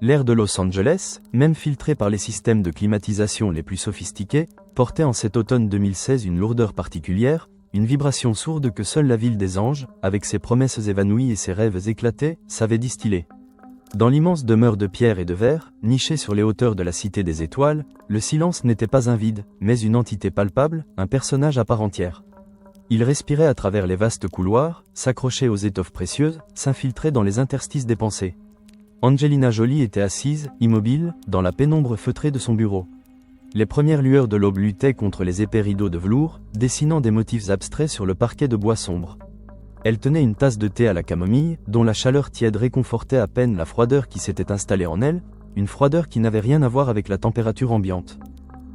L'air de Los Angeles, même filtré par les systèmes de climatisation les plus sophistiqués, portait en cet automne 2016 une lourdeur particulière, une vibration sourde que seule la ville des anges, avec ses promesses évanouies et ses rêves éclatés, savait distiller. Dans l'immense demeure de pierre et de verre, nichée sur les hauteurs de la cité des étoiles, le silence n'était pas un vide, mais une entité palpable, un personnage à part entière. Il respirait à travers les vastes couloirs, s'accrochait aux étoffes précieuses, s'infiltrait dans les interstices des pensées. Angelina Jolie était assise, immobile, dans la pénombre feutrée de son bureau. Les premières lueurs de l'aube luttaient contre les épais rideaux de velours, dessinant des motifs abstraits sur le parquet de bois sombre. Elle tenait une tasse de thé à la camomille, dont la chaleur tiède réconfortait à peine la froideur qui s'était installée en elle, une froideur qui n'avait rien à voir avec la température ambiante.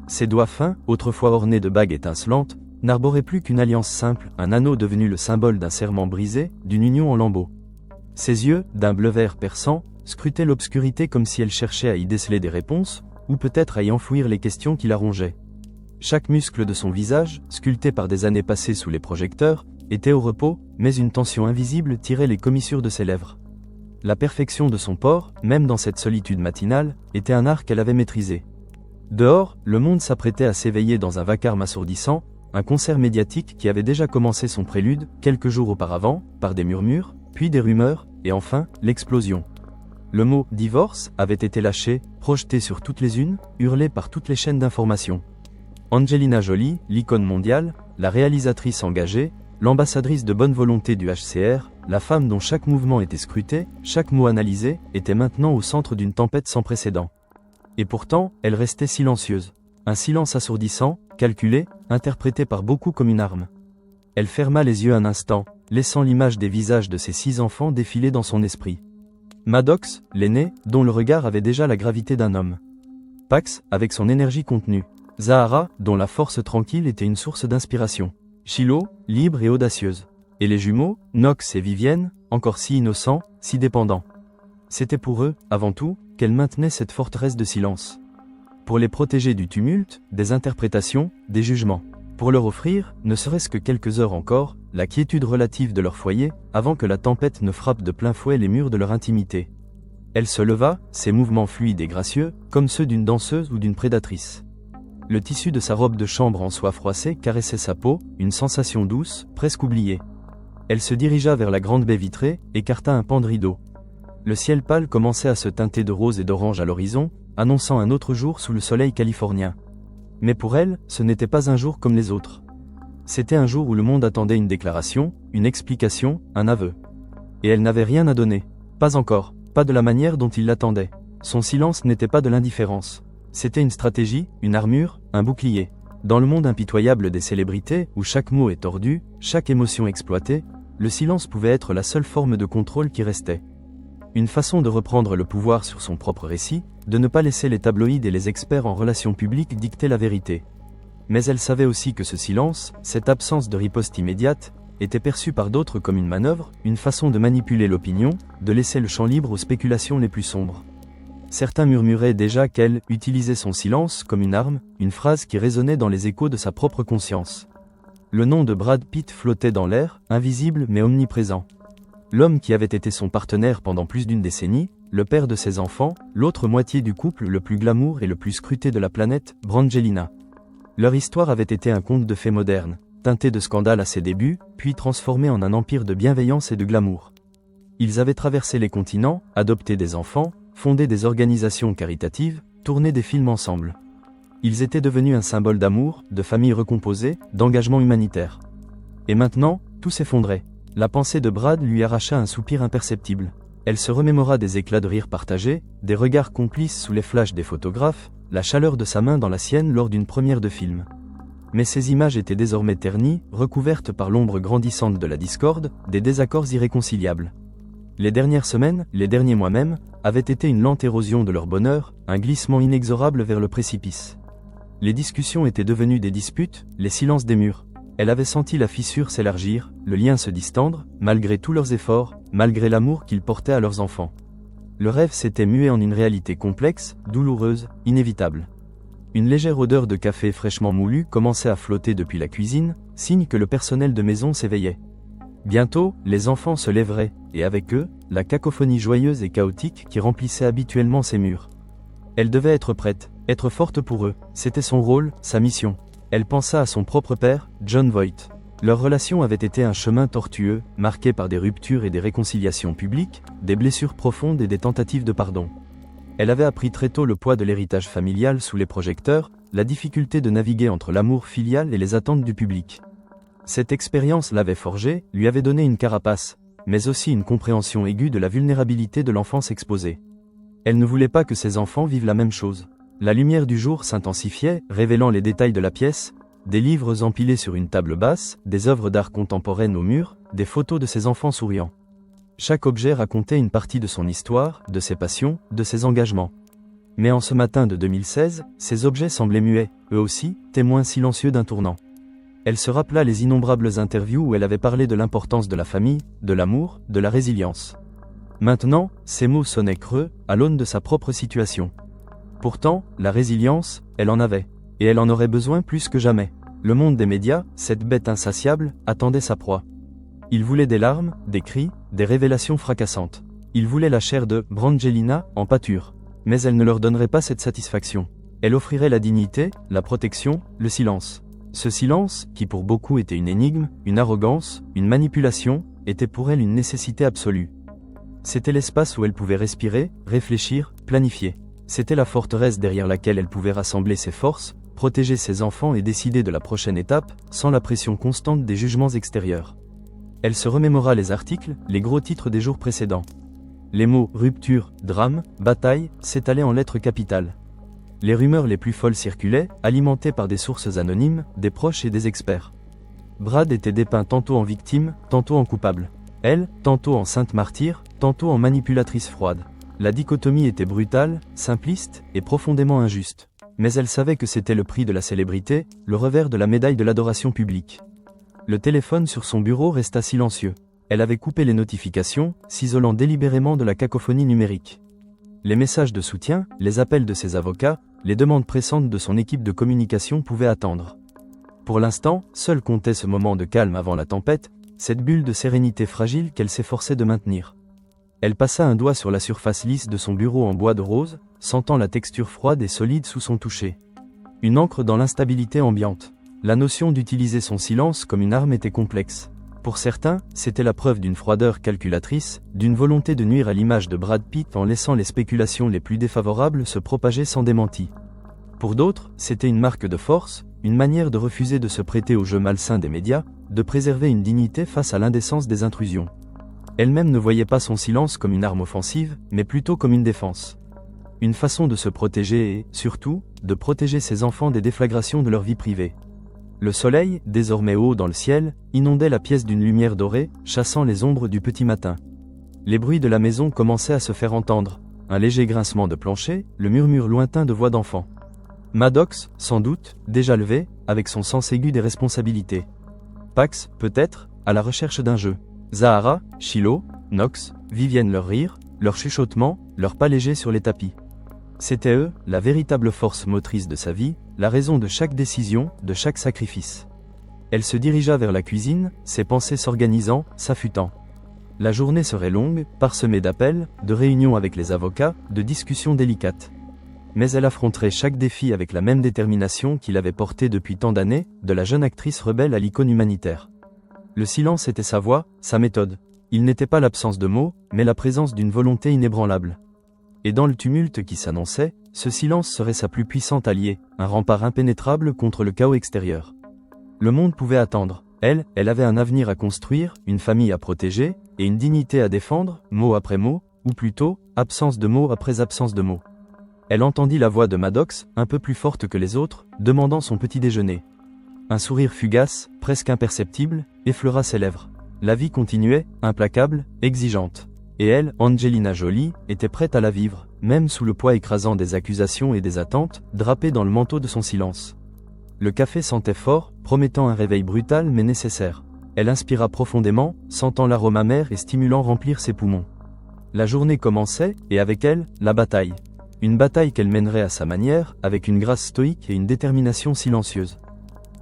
Ses doigts fins, autrefois ornés de bagues étincelantes, n'arboraient plus qu'une alliance simple, un anneau devenu le symbole d'un serment brisé, d'une union en lambeaux. Ses yeux, d'un bleu vert perçant, scrutaient l'obscurité comme si elle cherchait à y déceler des réponses, ou peut-être à y enfouir les questions qui la rongeaient. Chaque muscle de son visage, sculpté par des années passées sous les projecteurs, était au repos, mais une tension invisible tirait les commissures de ses lèvres. La perfection de son port, même dans cette solitude matinale, était un art qu'elle avait maîtrisé. Dehors, le monde s'apprêtait à s'éveiller dans un vacarme assourdissant, un concert médiatique qui avait déjà commencé son prélude, quelques jours auparavant, par des murmures, puis des rumeurs, et enfin, l'explosion. Le mot « divorce » avait été lâché, projeté sur toutes les unes, hurlé par toutes les chaînes d'information. Angelina Jolie, l'icône mondiale, la réalisatrice engagée, l'ambassadrice de bonne volonté du HCR, la femme dont chaque mouvement était scruté, chaque mot analysé, était maintenant au centre d'une tempête sans précédent. Et pourtant, elle restait silencieuse. Un silence assourdissant, calculé, interprété par beaucoup comme une arme. Elle ferma les yeux un instant, laissant l'image des visages de ses 6 enfants défiler dans son esprit. Maddox, l'aîné, dont le regard avait déjà la gravité d'un homme. Pax, avec son énergie contenue. Zahara, dont la force tranquille était une source d'inspiration. Shiloh, libre et audacieuse. Et les jumeaux, Knox et Vivienne, encore si innocents, si dépendants. C'était pour eux, avant tout, qu'elle maintenait cette forteresse de silence. Pour les protéger du tumulte, des interprétations, des jugements. Pour leur offrir, ne serait-ce que quelques heures encore, la quiétude relative de leur foyer, avant que la tempête ne frappe de plein fouet les murs de leur intimité. Elle se leva, ses mouvements fluides et gracieux, comme ceux d'une danseuse ou d'une prédatrice. Le tissu de sa robe de chambre en soie froissée caressait sa peau, une sensation douce, presque oubliée. Elle se dirigea vers la grande baie vitrée, écarta un pan de rideau. Le ciel pâle commençait à se teinter de rose et d'orange à l'horizon, annonçant un autre jour sous le soleil californien. Mais pour elle, ce n'était pas un jour comme les autres. C'était un jour où le monde attendait une déclaration, une explication, un aveu. Et elle n'avait rien à donner. Pas encore, pas de la manière dont il l'attendait. Son silence n'était pas de l'indifférence. C'était une stratégie, une armure, un bouclier. Dans le monde impitoyable des célébrités, où chaque mot est tordu, chaque émotion exploitée, le silence pouvait être la seule forme de contrôle qui restait. Une façon de reprendre le pouvoir sur son propre récit, de ne pas laisser les tabloïds et les experts en relations publiques dicter la vérité. Mais elle savait aussi que ce silence, cette absence de riposte immédiate, était perçu par d'autres comme une manœuvre, une façon de manipuler l'opinion, de laisser le champ libre aux spéculations les plus sombres. Certains murmuraient déjà qu'elle utilisait son silence comme une arme, une phrase qui résonnait dans les échos de sa propre conscience. Le nom de Brad Pitt flottait dans l'air, invisible mais omniprésent. L'homme qui avait été son partenaire pendant plus d'une décennie, le père de ses enfants, l'autre moitié du couple le plus glamour et le plus scruté de la planète, Brangelina. Leur histoire avait été un conte de fées moderne, teinté de scandales à ses débuts, puis transformé en un empire de bienveillance et de glamour. Ils avaient traversé les continents, adopté des enfants, fondé des organisations caritatives, tourné des films ensemble. Ils étaient devenus un symbole d'amour, de famille recomposée, d'engagement humanitaire. Et maintenant, tout s'effondrait. La pensée de Brad lui arracha un soupir imperceptible. Elle se remémora des éclats de rire partagés, des regards complices sous les flashs des photographes, la chaleur de sa main dans la sienne lors d'une première de film. Mais ces images étaient désormais ternies, recouvertes par l'ombre grandissante de la discorde, des désaccords irréconciliables. Les dernières semaines, les derniers mois même, avaient été une lente érosion de leur bonheur, un glissement inexorable vers le précipice. Les discussions étaient devenues des disputes, les silences des murs. Elle avait senti la fissure s'élargir, le lien se distendre, malgré tous leurs efforts, malgré l'amour qu'ils portaient à leurs enfants. Le rêve s'était mué en une réalité complexe, douloureuse, inévitable. Une légère odeur de café fraîchement moulu commençait à flotter depuis la cuisine, signe que le personnel de maison s'éveillait. Bientôt, les enfants se lèveraient, et avec eux, la cacophonie joyeuse et chaotique qui remplissait habituellement ses murs. Elle devait être prête, être forte pour eux, c'était son rôle, sa mission. Elle pensa à son propre père, John Voight. Leur relation avait été un chemin tortueux, marqué par des ruptures et des réconciliations publiques, des blessures profondes et des tentatives de pardon. Elle avait appris très tôt le poids de l'héritage familial sous les projecteurs, la difficulté de naviguer entre l'amour filial et les attentes du public. Cette expérience l'avait forgée, lui avait donné une carapace, mais aussi une compréhension aiguë de la vulnérabilité de l'enfance exposée. Elle ne voulait pas que ses enfants vivent la même chose. La lumière du jour s'intensifiait, révélant les détails de la pièce, des livres empilés sur une table basse, des œuvres d'art contemporaines au mur, des photos de ses enfants souriants. Chaque objet racontait une partie de son histoire, de ses passions, de ses engagements. Mais en ce matin de 2016, ces objets semblaient muets, eux aussi, témoins silencieux d'un tournant. Elle se rappela les innombrables interviews où elle avait parlé de l'importance de la famille, de l'amour, de la résilience. Maintenant, ces mots sonnaient creux, à l'aune de sa propre situation. Pourtant, la résilience, elle en avait. Et elle en aurait besoin plus que jamais. Le monde des médias, cette bête insatiable, attendait sa proie. Il voulait des larmes, des cris, des révélations fracassantes. Il voulait la chair de Brangelina en pâture. Mais elle ne leur donnerait pas cette satisfaction. Elle offrirait la dignité, la protection, le silence. Ce silence, qui pour beaucoup était une énigme, une arrogance, une manipulation, était pour elle une nécessité absolue. C'était l'espace où elle pouvait respirer, réfléchir, planifier. C'était la forteresse derrière laquelle elle pouvait rassembler ses forces, protéger ses enfants et décider de la prochaine étape, sans la pression constante des jugements extérieurs. Elle se remémora les articles, les gros titres des jours précédents. Les mots « rupture »,« drame »,« bataille » s'étalaient en lettres capitales. Les rumeurs les plus folles circulaient, alimentées par des sources anonymes, des proches et des experts. Brad était dépeint tantôt en victime, tantôt en coupable. Elle, tantôt en sainte martyre, tantôt en manipulatrice froide. La dichotomie était brutale, simpliste et profondément injuste. Mais elle savait que c'était le prix de la célébrité, le revers de la médaille de l'adoration publique. Le téléphone sur son bureau resta silencieux. Elle avait coupé les notifications, s'isolant délibérément de la cacophonie numérique. Les messages de soutien, les appels de ses avocats, les demandes pressantes de son équipe de communication pouvaient attendre. Pour l'instant, seul comptait ce moment de calme avant la tempête, cette bulle de sérénité fragile qu'elle s'efforçait de maintenir. Elle passa un doigt sur la surface lisse de son bureau en bois de rose, sentant la texture froide et solide sous son toucher. Une encre dans l'instabilité ambiante. La notion d'utiliser son silence comme une arme était complexe. Pour certains, c'était la preuve d'une froideur calculatrice, d'une volonté de nuire à l'image de Brad Pitt en laissant les spéculations les plus défavorables se propager sans démenti. Pour d'autres, c'était une marque de force, une manière de refuser de se prêter au jeu malsain des médias, de préserver une dignité face à l'indécence des intrusions. Elle-même ne voyait pas son silence comme une arme offensive, mais plutôt comme une défense. Une façon de se protéger et, surtout, de protéger ses enfants des déflagrations de leur vie privée. Le soleil, désormais haut dans le ciel, inondait la pièce d'une lumière dorée, chassant les ombres du petit matin. Les bruits de la maison commençaient à se faire entendre, un léger grincement de plancher, le murmure lointain de voix d'enfants. Maddox, sans doute, déjà levé, avec son sens aigu des responsabilités. Pax, peut-être, à la recherche d'un jeu. Zahara, Shiloh, Knox, Vivienne leur rire, leur chuchotement, leur pas léger sur les tapis. C'était eux, la véritable force motrice de sa vie, la raison de chaque décision, de chaque sacrifice. Elle se dirigea vers la cuisine, ses pensées s'organisant, s'affûtant. La journée serait longue, parsemée d'appels, de réunions avec les avocats, de discussions délicates. Mais elle affronterait chaque défi avec la même détermination qu'il avait portée depuis tant d'années, de la jeune actrice rebelle à l'icône humanitaire. Le silence était sa voix, sa méthode. Il n'était pas l'absence de mots, mais la présence d'une volonté inébranlable. Et dans le tumulte qui s'annonçait, ce silence serait sa plus puissante alliée, un rempart impénétrable contre le chaos extérieur. Le monde pouvait attendre. Elle avait un avenir à construire, une famille à protéger, et une dignité à défendre, mot après mot, ou plutôt, absence de mots après absence de mots. Elle entendit la voix de Maddox, un peu plus forte que les autres, demandant son petit déjeuner. Un sourire fugace, presque imperceptible, effleura ses lèvres. La vie continuait, implacable, exigeante. Et elle, Angelina Jolie, était prête à la vivre, même sous le poids écrasant des accusations et des attentes, drapée dans le manteau de son silence. Le café sentait fort, promettant un réveil brutal mais nécessaire. Elle inspira profondément, sentant l'arôme amer et stimulant remplir ses poumons. La journée commençait, et avec elle, la bataille. Une bataille qu'elle mènerait à sa manière, avec une grâce stoïque et une détermination silencieuse.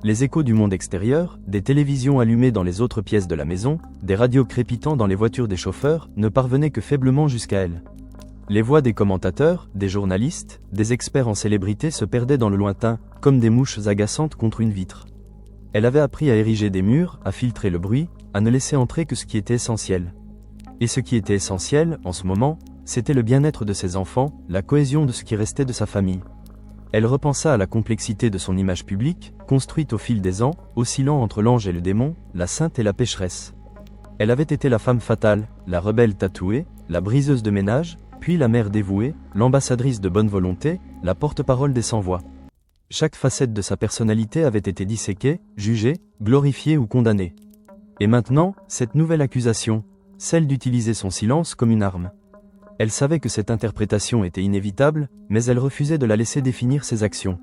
Les échos du monde extérieur, des télévisions allumées dans les autres pièces de la maison, des radios crépitant dans les voitures des chauffeurs, ne parvenaient que faiblement jusqu'à elle. Les voix des commentateurs, des journalistes, des experts en célébrité se perdaient dans le lointain, comme des mouches agaçantes contre une vitre. Elle avait appris à ériger des murs, à filtrer le bruit, à ne laisser entrer que ce qui était essentiel. Et ce qui était essentiel, en ce moment, c'était le bien-être de ses enfants, la cohésion de ce qui restait de sa famille. Elle repensa à la complexité de son image publique, construite au fil des ans, oscillant entre l'ange et le démon, la sainte et la pécheresse. Elle avait été la femme fatale, la rebelle tatouée, la briseuse de ménage, puis la mère dévouée, l'ambassadrice de bonne volonté, la porte-parole des sans-voix. Chaque facette de sa personnalité avait été disséquée, jugée, glorifiée ou condamnée. Et maintenant, cette nouvelle accusation, celle d'utiliser son silence comme une arme. Elle savait que cette interprétation était inévitable, mais elle refusait de la laisser définir ses actions.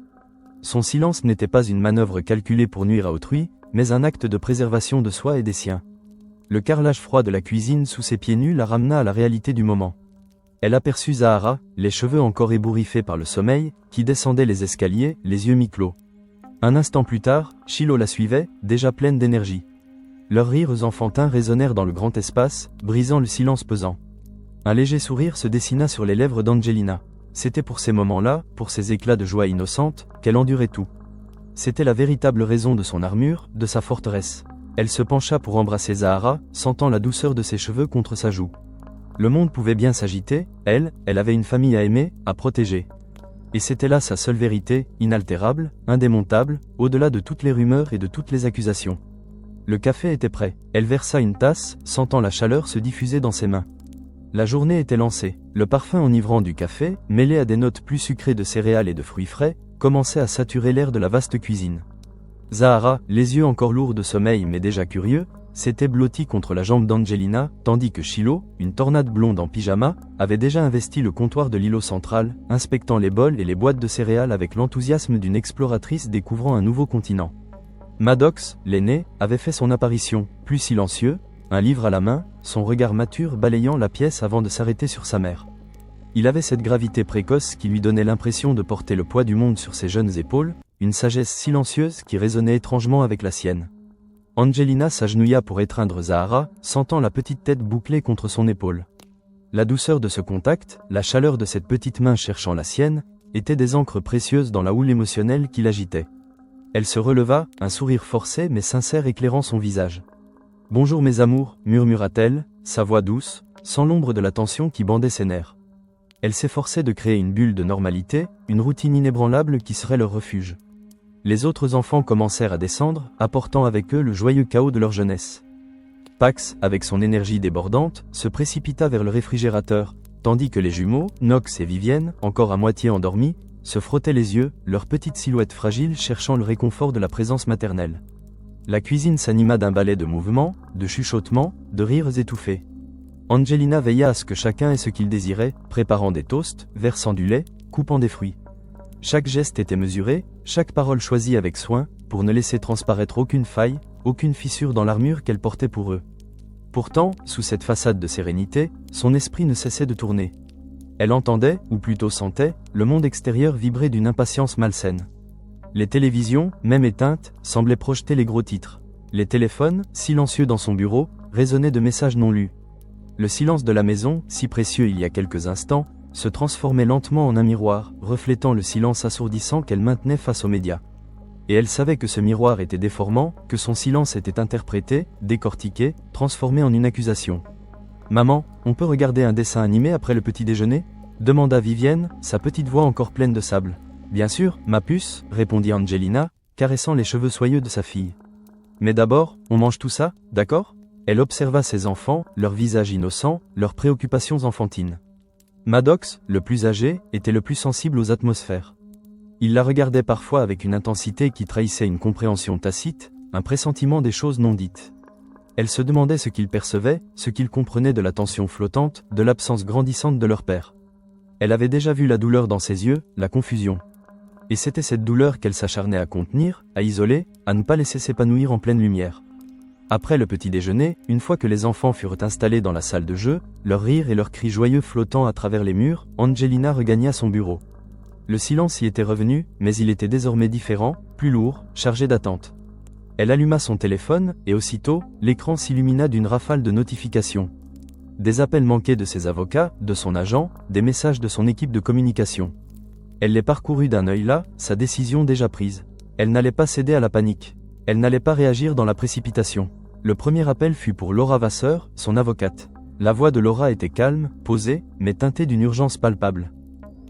Son silence n'était pas une manœuvre calculée pour nuire à autrui, mais un acte de préservation de soi et des siens. Le carrelage froid de la cuisine sous ses pieds nus la ramena à la réalité du moment. Elle aperçut Zahara, les cheveux encore ébouriffés par le sommeil, qui descendait les escaliers, les yeux mi-clos. Un instant plus tard, Shiloh la suivait, déjà pleine d'énergie. Leurs rires enfantins résonnèrent dans le grand espace, brisant le silence pesant. Un léger sourire se dessina sur les lèvres d'Angelina. C'était pour ces moments-là, pour ces éclats de joie innocente, qu'elle endurait tout. C'était la véritable raison de son armure, de sa forteresse. Elle se pencha pour embrasser Zahara, sentant la douceur de ses cheveux contre sa joue. Le monde pouvait bien s'agiter, elle avait une famille à aimer, à protéger. Et c'était là sa seule vérité, inaltérable, indémontable, au-delà de toutes les rumeurs et de toutes les accusations. Le café était prêt. Elle versa une tasse, sentant la chaleur se diffuser dans ses mains. La journée était lancée. Le parfum enivrant du café, mêlé à des notes plus sucrées de céréales et de fruits frais, commençait à saturer l'air de la vaste cuisine. Zahara, les yeux encore lourds de sommeil mais déjà curieux, s'était blotti contre la jambe d'Angelina, tandis que Shiloh, une tornade blonde en pyjama, avait déjà investi le comptoir de l'îlot central, inspectant les bols et les boîtes de céréales avec l'enthousiasme d'une exploratrice découvrant un nouveau continent. Maddox, l'aîné, avait fait son apparition, plus silencieux, un livre à la main, son regard mature balayant la pièce avant de s'arrêter sur sa mère. Il avait cette gravité précoce qui lui donnait l'impression de porter le poids du monde sur ses jeunes épaules, une sagesse silencieuse qui résonnait étrangement avec la sienne. Angelina s'agenouilla pour étreindre Zahara, sentant la petite tête bouclée contre son épaule. La douceur de ce contact, la chaleur de cette petite main cherchant la sienne, étaient des encres précieuses dans la houle émotionnelle qui l'agitait. Elle se releva, un sourire forcé mais sincère éclairant son visage. « Bonjour mes amours », murmura-t-elle, sa voix douce, sans l'ombre de la tension qui bandait ses nerfs. Elle s'efforçait de créer une bulle de normalité, une routine inébranlable qui serait leur refuge. Les autres enfants commencèrent à descendre, apportant avec eux le joyeux chaos de leur jeunesse. Pax, avec son énergie débordante, se précipita vers le réfrigérateur, tandis que les jumeaux, Nox et Vivienne, encore à moitié endormis, se frottaient les yeux, leurs petites silhouettes fragiles cherchant le réconfort de la présence maternelle. La cuisine s'anima d'un ballet de mouvements, de chuchotements, de rires étouffés. Angelina veilla à ce que chacun ait ce qu'il désirait, préparant des toasts, versant du lait, coupant des fruits. Chaque geste était mesuré, chaque parole choisie avec soin, pour ne laisser transparaître aucune faille, aucune fissure dans l'armure qu'elle portait pour eux. Pourtant, sous cette façade de sérénité, son esprit ne cessait de tourner. Elle entendait, ou plutôt sentait, le monde extérieur vibrer d'une impatience malsaine. Les télévisions, même éteintes, semblaient projeter les gros titres. Les téléphones, silencieux dans son bureau, résonnaient de messages non lus. Le silence de la maison, si précieux il y a quelques instants, se transformait lentement en un miroir, reflétant le silence assourdissant qu'elle maintenait face aux médias. Et elle savait que ce miroir était déformant, que son silence était interprété, décortiqué, transformé en une accusation. « Maman, on peut regarder un dessin animé après le petit déjeuner ?» demanda Vivienne, sa petite voix encore pleine de sable. « Bien sûr, ma puce », répondit Angelina, caressant les cheveux soyeux de sa fille. « Mais d'abord, on mange tout ça, d'accord ?» Elle observa ses enfants, leurs visages innocents, leurs préoccupations enfantines. Maddox, le plus âgé, était le plus sensible aux atmosphères. Il la regardait parfois avec une intensité qui trahissait une compréhension tacite, un pressentiment des choses non dites. Elle se demandait ce qu'il percevait, ce qu'il comprenait de la tension flottante, de l'absence grandissante de leur père. Elle avait déjà vu la douleur dans ses yeux, la confusion. Et c'était cette douleur qu'elle s'acharnait à contenir, à isoler, à ne pas laisser s'épanouir en pleine lumière. Après le petit déjeuner, une fois que les enfants furent installés dans la salle de jeu, leurs rires et leurs cris joyeux flottant à travers les murs, Angelina regagna son bureau. Le silence y était revenu, mais il était désormais différent, plus lourd, chargé d'attente. Elle alluma son téléphone, et aussitôt, l'écran s'illumina d'une rafale de notifications. Des appels manqués de ses avocats, de son agent, des messages de son équipe de communication. Elle les parcourut d'un œil là, sa décision déjà prise. Elle n'allait pas céder à la panique. Elle n'allait pas réagir dans la précipitation. Le premier appel fut pour Laura Vasseur, son avocate. La voix de Laura était calme, posée, mais teintée d'une urgence palpable.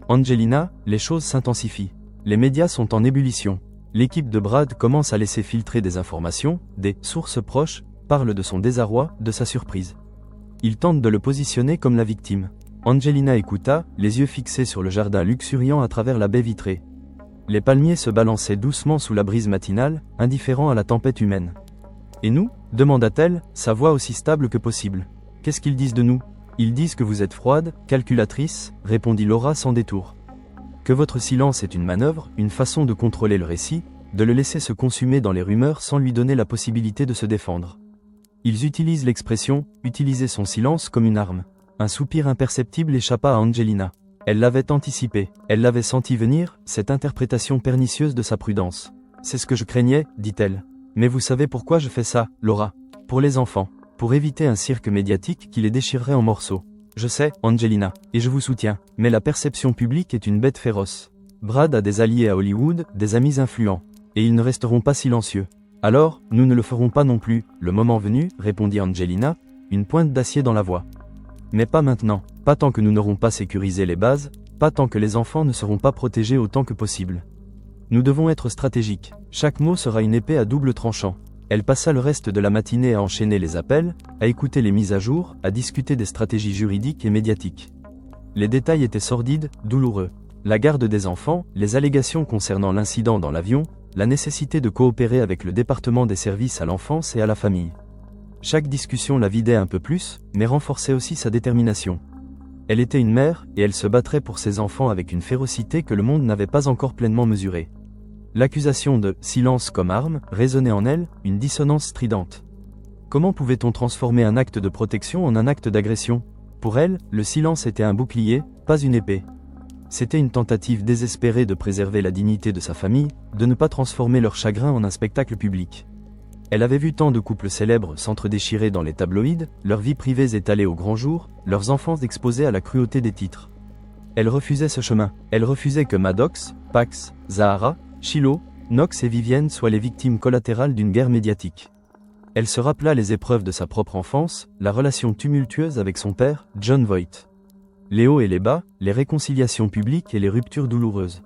Angelina, les choses s'intensifient. Les médias sont en ébullition. L'équipe de Brad commence à laisser filtrer des informations, des sources proches parlent de son désarroi, de sa surprise. Ils tentent de le positionner comme la victime. Angelina écouta, les yeux fixés sur le jardin luxuriant à travers la baie vitrée. Les palmiers se balançaient doucement sous la brise matinale, indifférents à la tempête humaine. « Et nous » demanda-t-elle, sa voix aussi stable que possible. « Qu'est-ce qu'ils disent de nous ?»« Ils disent que vous êtes froide, calculatrice, » répondit Laura sans détour. « Que votre silence est une manœuvre, une façon de contrôler le récit, de le laisser se consumer dans les rumeurs sans lui donner la possibilité de se défendre. » Ils utilisent l'expression « utiliser son silence comme une arme ». Un soupir imperceptible échappa à Angelina. Elle l'avait anticipé, elle l'avait senti venir, cette interprétation pernicieuse de sa prudence. « C'est ce que je craignais, dit-elle. Mais vous savez pourquoi je fais ça, Laura? Pour les enfants. Pour éviter un cirque médiatique qui les déchirerait en morceaux. Je sais, Angelina, et je vous soutiens, mais la perception publique est une bête féroce. Brad a des alliés à Hollywood, des amis influents. Et ils ne resteront pas silencieux. Alors, nous ne le ferons pas non plus, le moment venu, répondit Angelina, une pointe d'acier dans la voix. Mais pas maintenant, pas tant que nous n'aurons pas sécurisé les bases, pas tant que les enfants ne seront pas protégés autant que possible. Nous devons être stratégiques, chaque mot sera une épée à double tranchant. Elle passa le reste de la matinée à enchaîner les appels, à écouter les mises à jour, à discuter des stratégies juridiques et médiatiques. Les détails étaient sordides, douloureux. La garde des enfants, les allégations concernant l'incident dans l'avion, la nécessité de coopérer avec le département des services à l'enfance et à la famille. Chaque discussion la vidait un peu plus, mais renforçait aussi sa détermination. Elle était une mère, et elle se battrait pour ses enfants avec une férocité que le monde n'avait pas encore pleinement mesurée. L'accusation de « silence comme arme » résonnait en elle, une dissonance stridente. Comment pouvait-on transformer un acte de protection en un acte d'agression? Pour elle, le silence était un bouclier, pas une épée. C'était une tentative désespérée de préserver la dignité de sa famille, de ne pas transformer leur chagrin en un spectacle public. Elle avait vu tant de couples célèbres s'entre-déchirer dans les tabloïds, leurs vies privées étalées au grand jour, leurs enfants exposés à la cruauté des titres. Elle refusait ce chemin. Elle refusait que Maddox, Pax, Zahara, Shiloh, Knox et Vivienne soient les victimes collatérales d'une guerre médiatique. Elle se rappela les épreuves de sa propre enfance, la relation tumultueuse avec son père, John Voight. Les hauts et les bas, les réconciliations publiques et les ruptures douloureuses.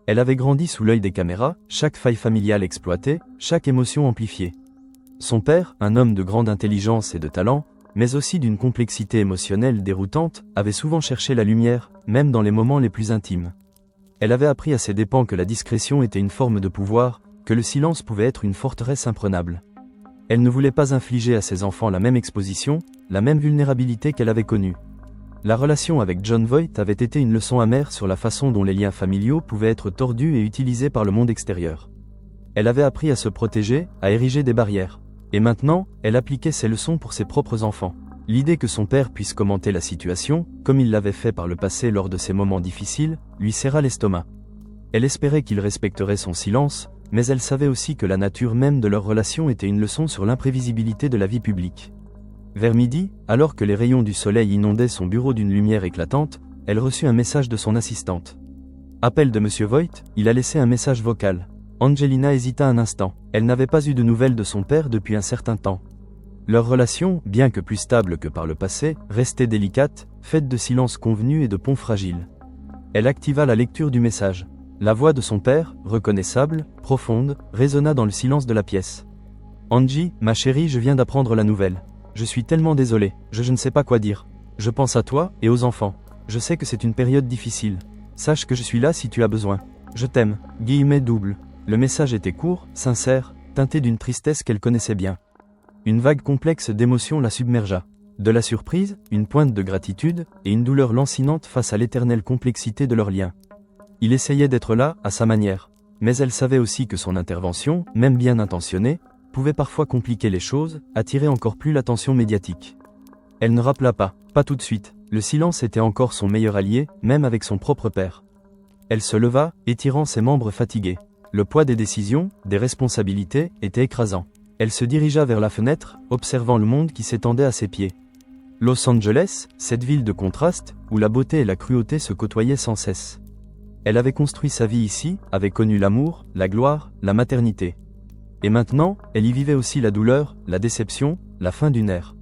Elle avait grandi sous l'œil des caméras, chaque faille familiale exploitée, chaque émotion amplifiée. Son père, un homme de grande intelligence et de talent, mais aussi d'une complexité émotionnelle déroutante, avait souvent cherché la lumière, même dans les moments les plus intimes. Elle avait appris à ses dépens que la discrétion était une forme de pouvoir, que le silence pouvait être une forteresse imprenable. Elle ne voulait pas infliger à ses enfants la même exposition, la même vulnérabilité qu'elle avait connue. La relation avec John Voight avait été une leçon amère sur la façon dont les liens familiaux pouvaient être tordus et utilisés par le monde extérieur. Elle avait appris à se protéger, à ériger des barrières. Et maintenant, elle appliquait ces leçons pour ses propres enfants. L'idée que son père puisse commenter la situation, comme il l'avait fait par le passé lors de ces moments difficiles, lui serra l'estomac. Elle espérait qu'il respecterait son silence, mais elle savait aussi que la nature même de leur relation était une leçon sur l'imprévisibilité de la vie publique. Vers midi, alors que les rayons du soleil inondaient son bureau d'une lumière éclatante, elle reçut un message de son assistante. Appel de Monsieur Voight, il a laissé un message vocal. Angelina hésita un instant. Elle n'avait pas eu de nouvelles de son père depuis un certain temps. Leur relation, bien que plus stable que par le passé, restait délicate, faite de silence convenu et de ponts fragiles. Elle activa la lecture du message. La voix de son père, reconnaissable, profonde, résonna dans le silence de la pièce. « Angie, ma chérie, je viens d'apprendre la nouvelle. Je suis tellement désolé, je ne sais pas quoi dire. Je pense à toi et aux enfants. Je sais que c'est une période difficile. Sache que je suis là si tu as besoin. Je t'aime. » Guillemets double. Le message était court, sincère, teinté d'une tristesse qu'elle connaissait bien. Une vague complexe d'émotions la submergea. De la surprise, une pointe de gratitude, et une douleur lancinante face à l'éternelle complexité de leur lien. Il essayait d'être là, à sa manière. Mais elle savait aussi que son intervention, même bien intentionnée, pouvait parfois compliquer les choses, attirer encore plus l'attention médiatique. Elle ne rappela pas tout de suite. Le silence était encore son meilleur allié, même avec son propre père. Elle se leva, étirant ses membres fatigués. Le poids des décisions, des responsabilités, était écrasant. Elle se dirigea vers la fenêtre, observant le monde qui s'étendait à ses pieds. Los Angeles, cette ville de contraste, où la beauté et la cruauté se côtoyaient sans cesse. Elle avait construit sa vie ici, avait connu l'amour, la gloire, la maternité. Et maintenant, elle y vivait aussi la douleur, la déception, la fin d'une ère.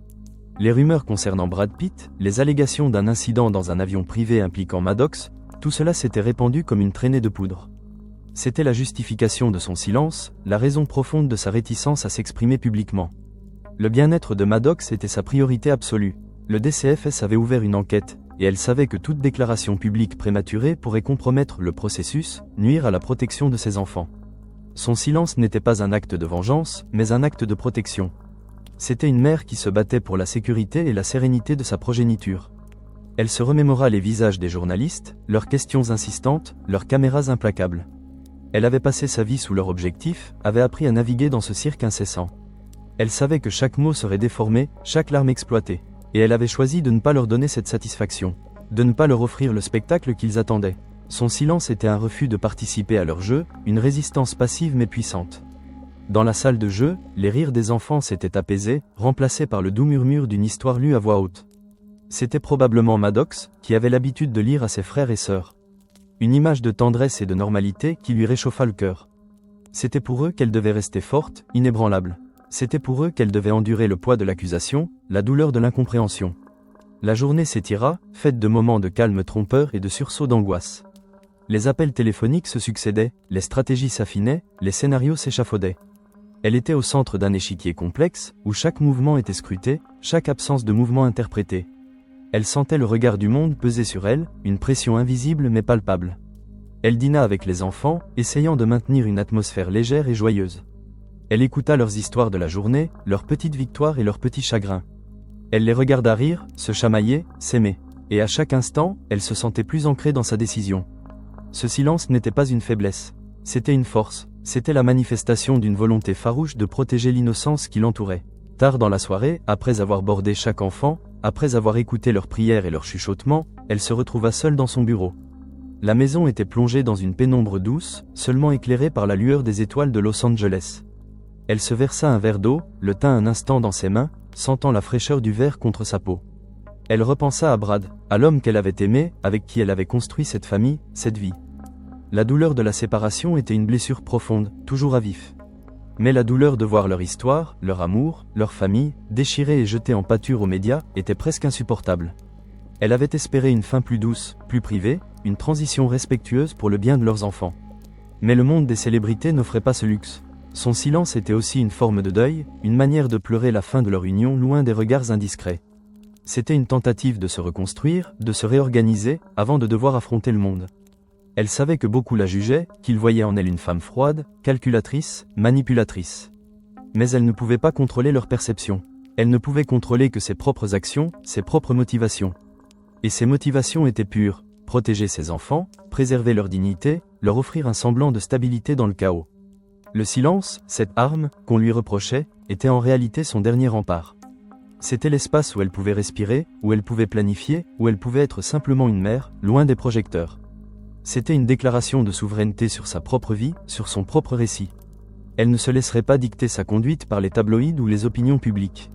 Les rumeurs concernant Brad Pitt, les allégations d'un incident dans un avion privé impliquant Maddox, tout cela s'était répandu comme une traînée de poudre. C'était la justification de son silence, la raison profonde de sa réticence à s'exprimer publiquement. Le bien-être de Maddox était sa priorité absolue. Le DCFS avait ouvert une enquête, et elle savait que toute déclaration publique prématurée pourrait compromettre le processus, nuire à la protection de ses enfants. Son silence n'était pas un acte de vengeance, mais un acte de protection. C'était une mère qui se battait pour la sécurité et la sérénité de sa progéniture. Elle se remémora les visages des journalistes, leurs questions insistantes, leurs caméras implacables. Elle avait passé sa vie sous leur objectif, avait appris à naviguer dans ce cirque incessant. Elle savait que chaque mot serait déformé, chaque larme exploitée. Et elle avait choisi de ne pas leur donner cette satisfaction, de ne pas leur offrir le spectacle qu'ils attendaient. Son silence était un refus de participer à leur jeu, une résistance passive mais puissante. Dans la salle de jeu, les rires des enfants s'étaient apaisés, remplacés par le doux murmure d'une histoire lue à voix haute. C'était probablement Maddox, qui avait l'habitude de lire à ses frères et sœurs. Une image de tendresse et de normalité qui lui réchauffa le cœur. C'était pour eux qu'elle devait rester forte, inébranlable. C'était pour eux qu'elle devait endurer le poids de l'accusation, la douleur de l'incompréhension. La journée s'étira, faite de moments de calme trompeur et de sursauts d'angoisse. Les appels téléphoniques se succédaient, les stratégies s'affinaient, les scénarios s'échafaudaient. Elle était au centre d'un échiquier complexe, où chaque mouvement était scruté, chaque absence de mouvement interprété. Elle sentait le regard du monde peser sur elle, une pression invisible mais palpable. Elle dîna avec les enfants, essayant de maintenir une atmosphère légère et joyeuse. Elle écouta leurs histoires de la journée, leurs petites victoires et leurs petits chagrins. Elle les regarda rire, se chamailler, s'aimer. Et à chaque instant, elle se sentait plus ancrée dans sa décision. Ce silence n'était pas une faiblesse. C'était une force. C'était la manifestation d'une volonté farouche de protéger l'innocence qui l'entourait. Tard dans la soirée, après avoir bordé chaque enfant, après avoir écouté leurs prières et leurs chuchotements, elle se retrouva seule dans son bureau. La maison était plongée dans une pénombre douce, seulement éclairée par la lueur des étoiles de Los Angeles. Elle se versa un verre d'eau, le tint un instant dans ses mains, sentant la fraîcheur du verre contre sa peau. Elle repensa à Brad, à l'homme qu'elle avait aimé, avec qui elle avait construit cette famille, cette vie. La douleur de la séparation était une blessure profonde, toujours à vif. Mais la douleur de voir leur histoire, leur amour, leur famille, déchirée et jetée en pâture aux médias, était presque insupportable. Elle avait espéré une fin plus douce, plus privée, une transition respectueuse pour le bien de leurs enfants. Mais le monde des célébrités n'offrait pas ce luxe. Son silence était aussi une forme de deuil, une manière de pleurer la fin de leur union loin des regards indiscrets. C'était une tentative de se reconstruire, de se réorganiser, avant de devoir affronter le monde. Elle savait que beaucoup la jugeaient, qu'ils voyaient en elle une femme froide, calculatrice, manipulatrice. Mais elle ne pouvait pas contrôler leur perception. Elle ne pouvait contrôler que ses propres actions, ses propres motivations. Et ses motivations étaient pures, protéger ses enfants, préserver leur dignité, leur offrir un semblant de stabilité dans le chaos. Le silence, cette arme, qu'on lui reprochait, était en réalité son dernier rempart. C'était l'espace où elle pouvait respirer, où elle pouvait planifier, où elle pouvait être simplement une mère, loin des projecteurs. C'était une déclaration de souveraineté sur sa propre vie, sur son propre récit. Elle ne se laisserait pas dicter sa conduite par les tabloïds ou les opinions publiques.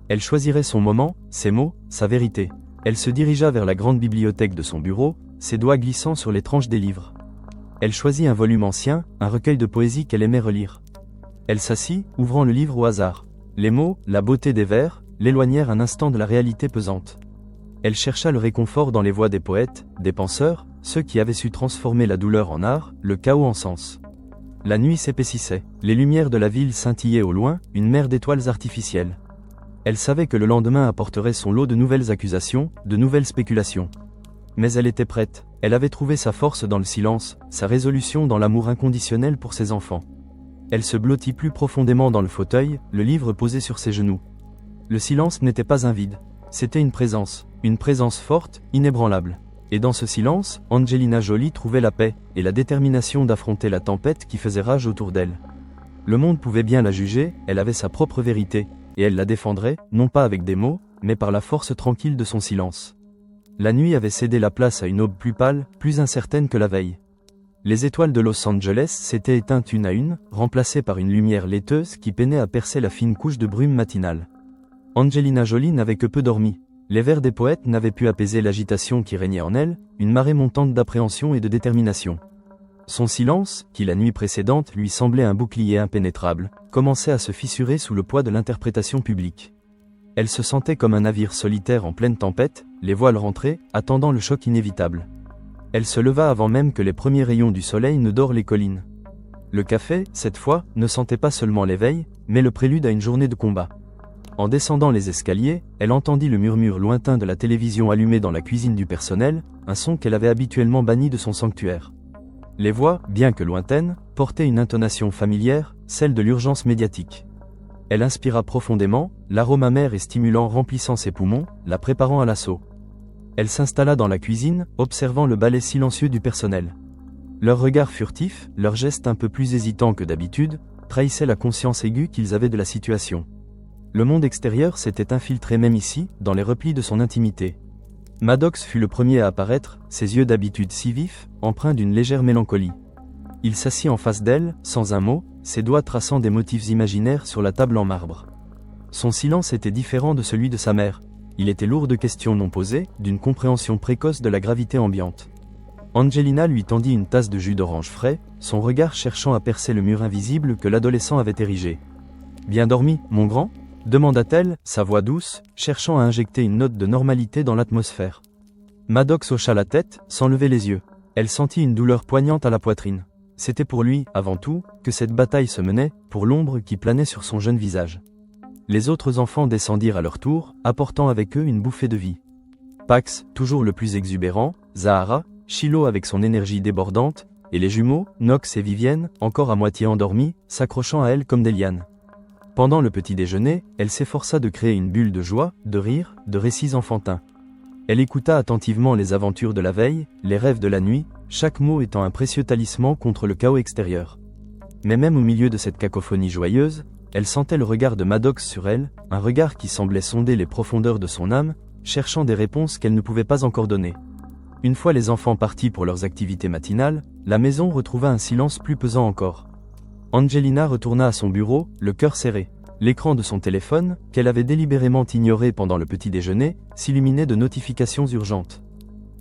Elle choisirait son moment, ses mots, sa vérité. Elle se dirigea vers la grande bibliothèque de son bureau, ses doigts glissant sur les tranches des livres. Elle choisit un volume ancien, un recueil de poésie qu'elle aimait relire. Elle s'assit, ouvrant le livre au hasard. Les mots, la beauté des vers, l'éloignèrent un instant de la réalité pesante. Elle chercha le réconfort dans les voix des poètes, des penseurs, ceux qui avaient su transformer la douleur en art, le chaos en sens. La nuit s'épaississait, les lumières de la ville scintillaient au loin, une mer d'étoiles artificielles. Elle savait que le lendemain apporterait son lot de nouvelles accusations, de nouvelles spéculations. Mais elle était prête, elle avait trouvé sa force dans le silence, sa résolution dans l'amour inconditionnel pour ses enfants. Elle se blottit plus profondément dans le fauteuil, le livre posé sur ses genoux. Le silence n'était pas un vide, c'était une présence forte, inébranlable. Et dans ce silence, Angelina Jolie trouvait la paix, et la détermination d'affronter la tempête qui faisait rage autour d'elle. Le monde pouvait bien la juger, elle avait sa propre vérité, et elle la défendrait, non pas avec des mots, mais par la force tranquille de son silence. La nuit avait cédé la place à une aube plus pâle, plus incertaine que la veille. Les étoiles de Los Angeles s'étaient éteintes une à une, remplacées par une lumière laiteuse qui peinait à percer la fine couche de brume matinale. Angelina Jolie n'avait que peu dormi. Les vers des poètes n'avaient pu apaiser l'agitation qui régnait en elle, une marée montante d'appréhension et de détermination. Son silence, qui la nuit précédente lui semblait un bouclier impénétrable, commençait à se fissurer sous le poids de l'interprétation publique. Elle se sentait comme un navire solitaire en pleine tempête, les voiles rentrées, attendant le choc inévitable. Elle se leva avant même que les premiers rayons du soleil ne dorent les collines. Le café, cette fois, ne sentait pas seulement l'éveil, mais le prélude à une journée de combat. En descendant les escaliers, elle entendit le murmure lointain de la télévision allumée dans la cuisine du personnel, un son qu'elle avait habituellement banni de son sanctuaire. Les voix, bien que lointaines, portaient une intonation familière, celle de l'urgence médiatique. Elle inspira profondément, l'arôme amer et stimulant remplissant ses poumons, la préparant à l'assaut. Elle s'installa dans la cuisine, observant le balai silencieux du personnel. Leurs regards furtifs, leurs gestes un peu plus hésitants que d'habitude, trahissaient la conscience aiguë qu'ils avaient de la situation. Le monde extérieur s'était infiltré même ici, dans les replis de son intimité. Maddox fut le premier à apparaître, ses yeux d'habitude si vifs, empreints d'une légère mélancolie. Il s'assit en face d'elle, sans un mot, ses doigts traçant des motifs imaginaires sur la table en marbre. Son silence était différent de celui de sa mère. Il était lourd de questions non posées, d'une compréhension précoce de la gravité ambiante. Angelina lui tendit une tasse de jus d'orange frais, son regard cherchant à percer le mur invisible que l'adolescent avait érigé. « Bien dormi, mon grand ?» demanda-t-elle, sa voix douce, cherchant à injecter une note de normalité dans l'atmosphère. Maddox hocha la tête, sans lever les yeux. Elle sentit une douleur poignante à la poitrine. C'était pour lui, avant tout, que cette bataille se menait, pour l'ombre qui planait sur son jeune visage. Les autres enfants descendirent à leur tour, apportant avec eux une bouffée de vie. Pax, toujours le plus exubérant, Zahara, Shiloh avec son énergie débordante, et les jumeaux, Knox et Vivienne, encore à moitié endormis, s'accrochant à elle comme des lianes. Pendant le petit déjeuner, elle s'efforça de créer une bulle de joie, de rire, de récits enfantins. Elle écouta attentivement les aventures de la veille, les rêves de la nuit, chaque mot étant un précieux talisman contre le chaos extérieur. Mais même au milieu de cette cacophonie joyeuse, elle sentait le regard de Maddox sur elle, un regard qui semblait sonder les profondeurs de son âme, cherchant des réponses qu'elle ne pouvait pas encore donner. Une fois les enfants partis pour leurs activités matinales, la maison retrouva un silence plus pesant encore. Angelina retourna à son bureau, le cœur serré. L'écran de son téléphone, qu'elle avait délibérément ignoré pendant le petit déjeuner, s'illuminait de notifications urgentes.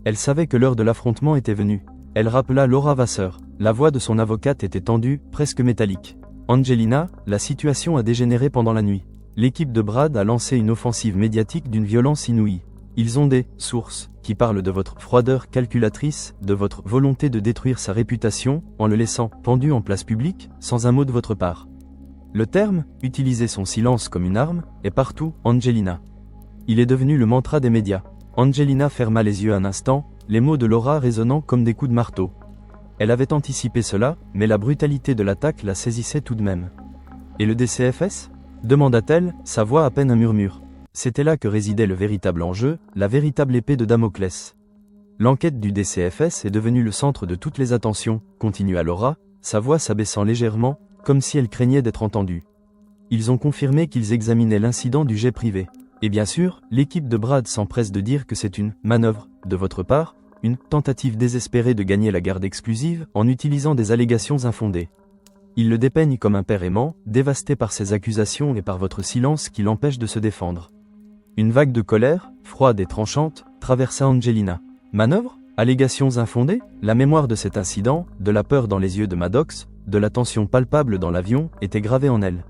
Elle savait que l'heure de l'affrontement était venue. Elle rappela Laura Vasseur. La voix de son avocate était tendue, presque métallique. « Angelina, la situation a dégénéré pendant la nuit. L'équipe de Brad a lancé une offensive médiatique d'une violence inouïe. Ils ont des sources qui parlent de votre froideur calculatrice, de votre volonté de détruire sa réputation en le laissant pendu en place publique, sans un mot de votre part. » Le terme, utiliser son silence comme une arme, est partout, Angelina. Il est devenu le mantra des médias. Angelina ferma les yeux un instant, les mots de Laura résonnant comme des coups de marteau. Elle avait anticipé cela, mais la brutalité de l'attaque la saisissait tout de même. « Et le DCFS » demanda-t-elle, sa voix à peine un murmure. C'était là que résidait le véritable enjeu, la véritable épée de Damoclès. L'enquête du DCFS est devenue le centre de toutes les attentions, continua Laura, sa voix s'abaissant légèrement, comme si elle craignait d'être entendue. Ils ont confirmé qu'ils examinaient l'incident du jet privé. Et bien sûr, l'équipe de Brad s'empresse de dire que c'est une manœuvre, de votre part, une tentative désespérée de gagner la garde exclusive en utilisant des allégations infondées. Ils le dépeignent comme un père aimant, dévasté par ces accusations et par votre silence qui l'empêche de se défendre. Une vague de colère, froide et tranchante, traversa Angelina. Manœuvre ? Allégations infondées ? La mémoire de cet incident, de la peur dans les yeux de Maddox, de la tension palpable dans l'avion, était gravée en elle.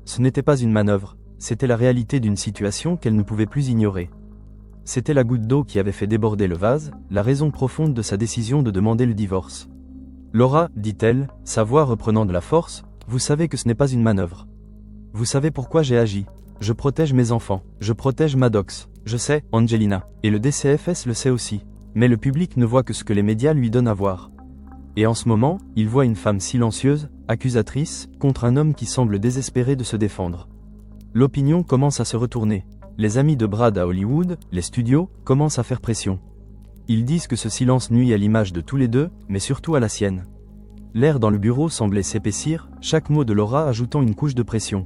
Ce n'était pas une manœuvre, c'était la réalité d'une situation qu'elle ne pouvait plus ignorer. C'était la goutte d'eau qui avait fait déborder le vase, la raison profonde de sa décision de demander le divorce. « Laura, dit-elle, sa voix reprenant de la force, vous savez que ce n'est pas une manœuvre. Vous savez pourquoi j'ai agi. Je protège mes enfants, je protège Maddox. Je sais, Angelina, et le DCFS le sait aussi. Mais le public ne voit que ce que les médias lui donnent à voir. Et en ce moment, il voit une femme silencieuse, accusatrice, contre un homme qui semble désespéré de se défendre. L'opinion commence à se retourner. Les amis de Brad à Hollywood, les studios, commencent à faire pression. Ils disent que ce silence nuit à l'image de tous les deux, mais surtout à la sienne. L'air dans le bureau semblait s'épaissir, chaque mot de Laura ajoutant une couche de pression.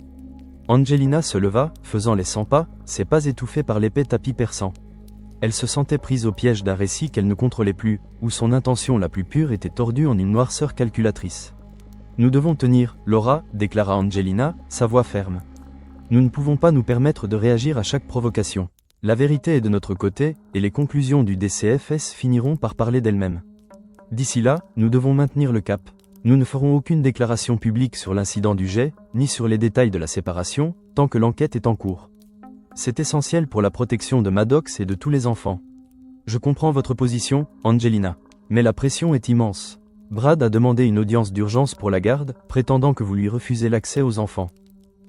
Angelina se leva, faisant les 100 pas, ses pas étouffés par l'épais tapis perçant. Elle se sentait prise au piège d'un récit qu'elle ne contrôlait plus, où son intention la plus pure était tordue en une noirceur calculatrice. Nous devons tenir, Laura, déclara Angelina, sa voix ferme. Nous ne pouvons pas nous permettre de réagir à chaque provocation. La vérité est de notre côté, et les conclusions du DCFS finiront par parler d'elles-mêmes. D'ici là, nous devons maintenir le cap. Nous ne ferons aucune déclaration publique sur l'incident du jet, ni sur les détails de la séparation, tant que l'enquête est en cours. C'est essentiel pour la protection de Maddox et de tous les enfants. Je comprends votre position, Angelina. Mais la pression est immense. Brad a demandé une audience d'urgence pour la garde, prétendant que vous lui refusez l'accès aux enfants.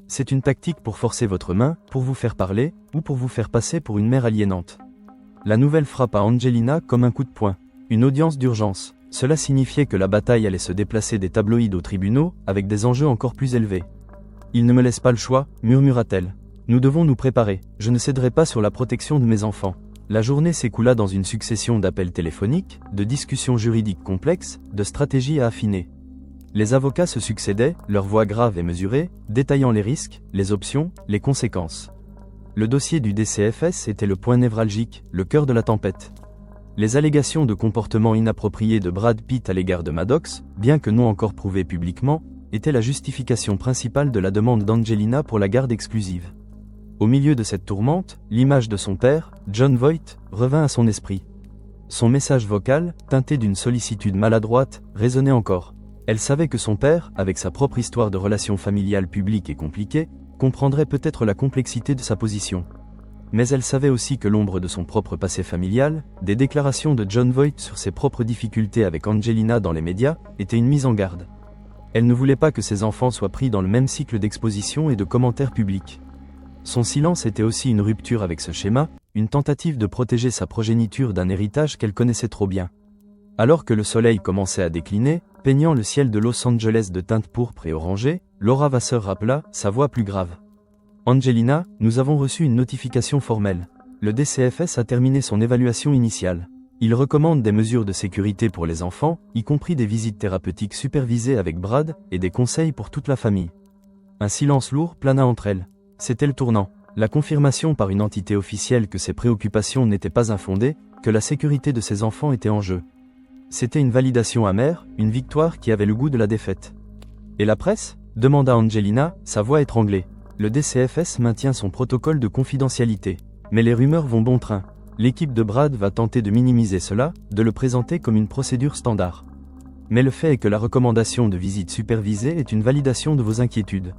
C'est une tactique pour forcer votre main, pour vous faire parler, ou pour vous faire passer pour une mère aliénante. La nouvelle frappa Angelina comme un coup de poing. Une audience d'urgence. Cela signifiait que la bataille allait se déplacer des tabloïds aux tribunaux, avec des enjeux encore plus élevés. Il ne me laisse pas le choix, murmura-t-elle. Nous devons nous préparer. Je ne céderai pas sur la protection de mes enfants. La journée s'écoula dans une succession d'appels téléphoniques, de discussions juridiques complexes, de stratégies à affiner. Les avocats se succédaient, leur voix grave et mesurée, détaillant les risques, les options, les conséquences. Le dossier du DCFS était le point névralgique, le cœur de la tempête. Les allégations de comportement inapproprié de Brad Pitt à l'égard de Maddox, bien que non encore prouvées publiquement, étaient la justification principale de la demande d'Angelina pour la garde exclusive. Au milieu de cette tourmente, l'image de son père, Jon Voight, revint à son esprit. Son message vocal, teinté d'une sollicitude maladroite, résonnait encore. Elle savait que son père, avec sa propre histoire de relations familiales publiques et compliquées, comprendrait peut-être la complexité de sa position. Mais elle savait aussi que l'ombre de son propre passé familial, des déclarations de Jon Voight sur ses propres difficultés avec Angelina dans les médias, était une mise en garde. Elle ne voulait pas que ses enfants soient pris dans le même cycle d'exposition et de commentaires publics. Son silence était aussi une rupture avec ce schéma, une tentative de protéger sa progéniture d'un héritage qu'elle connaissait trop bien. Alors que le soleil commençait à décliner, peignant le ciel de Los Angeles de teintes pourpres et orangées, Laura Vasseur rappela, sa voix plus grave. Angelina, nous avons reçu une notification formelle. Le DCFS a terminé son évaluation initiale. Il recommande des mesures de sécurité pour les enfants, y compris des visites thérapeutiques supervisées avec Brad, et des conseils pour toute la famille. Un silence lourd plana entre elles. C'était le tournant. La confirmation par une entité officielle que ses préoccupations n'étaient pas infondées, que la sécurité de ses enfants était en jeu. C'était une validation amère, une victoire qui avait le goût de la défaite. Et la presse ? Demanda Angelina, sa voix étranglée. Le DCFS maintient son protocole de confidentialité. Mais les rumeurs vont bon train. L'équipe de Brad va tenter de minimiser cela, de le présenter comme une procédure standard. Mais le fait est que la recommandation de visite supervisée est une validation de vos inquiétudes.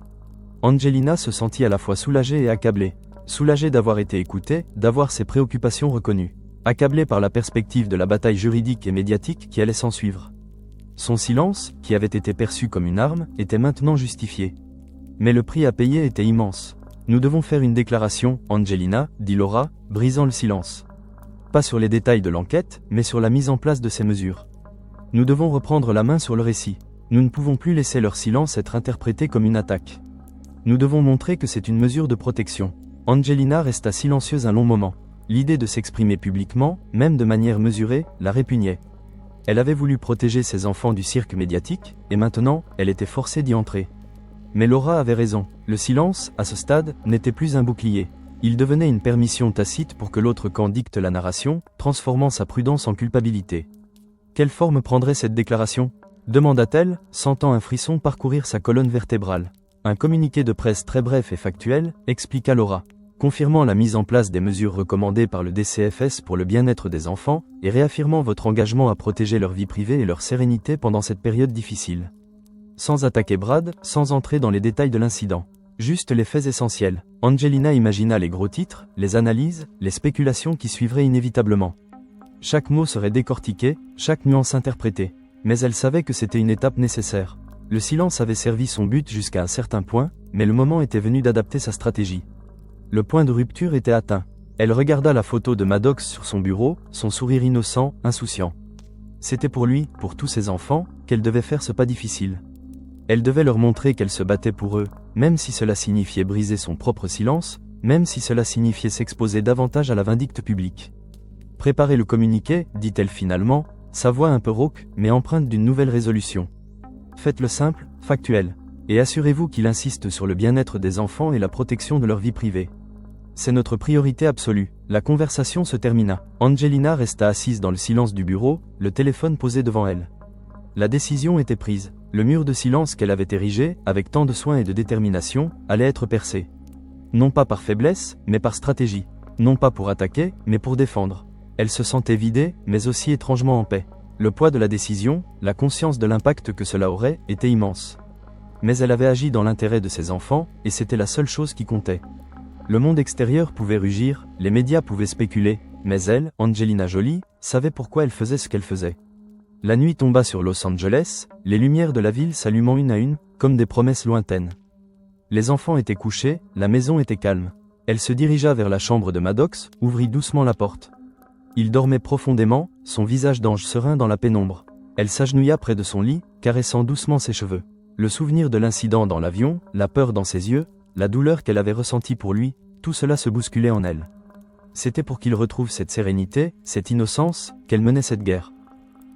Angelina se sentit à la fois soulagée et accablée. Soulagée d'avoir été écoutée, d'avoir ses préoccupations reconnues. Accablée par la perspective de la bataille juridique et médiatique qui allait s'ensuivre. Son silence, qui avait été perçu comme une arme, était maintenant justifié. Mais le prix à payer était immense. Nous devons faire une déclaration, Angelina, dit Laura, brisant le silence. Pas sur les détails de l'enquête, mais sur la mise en place de ces mesures. Nous devons reprendre la main sur le récit. Nous ne pouvons plus laisser leur silence être interprété comme une attaque. Nous devons montrer que c'est une mesure de protection. Angelina resta silencieuse un long moment. L'idée de s'exprimer publiquement, même de manière mesurée, la répugnait. Elle avait voulu protéger ses enfants du cirque médiatique, et maintenant, elle était forcée d'y entrer. Mais Laura avait raison, le silence, à ce stade, n'était plus un bouclier. Il devenait une permission tacite pour que l'autre camp dicte la narration, transformant sa prudence en culpabilité. Quelle forme prendrait cette déclaration ? Demanda-t-elle, sentant un frisson parcourir sa colonne vertébrale. Un communiqué de presse très bref et factuel, expliqua Laura, confirmant la mise en place des mesures recommandées par le DCFS pour le bien-être des enfants, et réaffirmant votre engagement à protéger leur vie privée et leur sérénité pendant cette période difficile. Sans attaquer Brad, sans entrer dans les détails de l'incident. Juste les faits essentiels. Angelina imagina les gros titres, les analyses, les spéculations qui suivraient inévitablement. Chaque mot serait décortiqué, chaque nuance interprétée. Mais elle savait que c'était une étape nécessaire. Le silence avait servi son but jusqu'à un certain point, mais le moment était venu d'adapter sa stratégie. Le point de rupture était atteint. Elle regarda la photo de Maddox sur son bureau, son sourire innocent, insouciant. C'était pour lui, pour tous ses enfants, qu'elle devait faire ce pas difficile. Elle devait leur montrer qu'elle se battait pour eux, même si cela signifiait briser son propre silence, même si cela signifiait s'exposer davantage à la vindicte publique. Préparez le communiqué, dit-elle finalement, sa voix un peu rauque, mais empreinte d'une nouvelle résolution. Faites-le simple, factuel, et assurez-vous qu'il insiste sur le bien-être des enfants et la protection de leur vie privée. C'est notre priorité absolue. La conversation se termina. Angelina resta assise dans le silence du bureau, le téléphone posé devant elle. La décision était prise. Le mur de silence qu'elle avait érigé, avec tant de soin et de détermination, allait être percé. Non pas par faiblesse, mais par stratégie. Non pas pour attaquer, mais pour défendre. Elle se sentait vidée, mais aussi étrangement en paix. Le poids de la décision, la conscience de l'impact que cela aurait, était immense. Mais elle avait agi dans l'intérêt de ses enfants, et c'était la seule chose qui comptait. Le monde extérieur pouvait rugir, les médias pouvaient spéculer, mais elle, Angelina Jolie, savait pourquoi elle faisait ce qu'elle faisait. La nuit tomba sur Los Angeles, les lumières de la ville s'allumant une à une, comme des promesses lointaines. Les enfants étaient couchés, la maison était calme. Elle se dirigea vers la chambre de Maddox, ouvrit doucement la porte. Il dormait profondément, son visage d'ange serein dans la pénombre. Elle s'agenouilla près de son lit, caressant doucement ses cheveux. Le souvenir de l'incident dans l'avion, la peur dans ses yeux, la douleur qu'elle avait ressentie pour lui, tout cela se bousculait en elle. C'était pour qu'il retrouve cette sérénité, cette innocence, qu'elle menait cette guerre.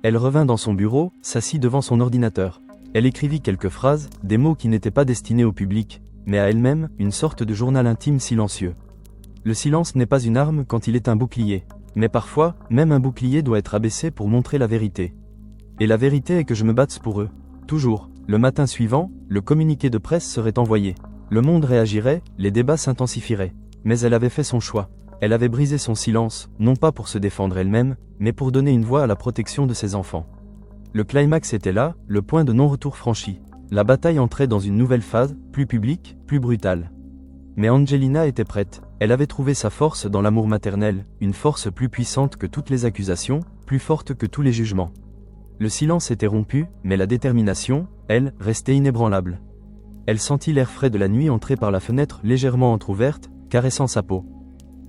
Elle revint dans son bureau, s'assit devant son ordinateur. Elle écrivit quelques phrases, des mots qui n'étaient pas destinés au public, mais à elle-même, une sorte de journal intime silencieux. Le silence n'est pas une arme quand il est un bouclier. Mais parfois, même un bouclier doit être abaissé pour montrer la vérité. Et la vérité est que je me batte pour eux. Toujours. Le matin suivant, le communiqué de presse serait envoyé. Le monde réagirait, les débats s'intensifieraient. Mais elle avait fait son choix. Elle avait brisé son silence, non pas pour se défendre elle-même, mais pour donner une voix à la protection de ses enfants. Le climax était là, le point de non-retour franchi. La bataille entrait dans une nouvelle phase, plus publique, plus brutale. Mais Angelina était prête. Elle avait trouvé sa force dans l'amour maternel, une force plus puissante que toutes les accusations, plus forte que tous les jugements. Le silence était rompu, mais la détermination, elle, restait inébranlable. Elle sentit l'air frais de la nuit entrer par la fenêtre légèrement entr'ouverte, caressant sa peau.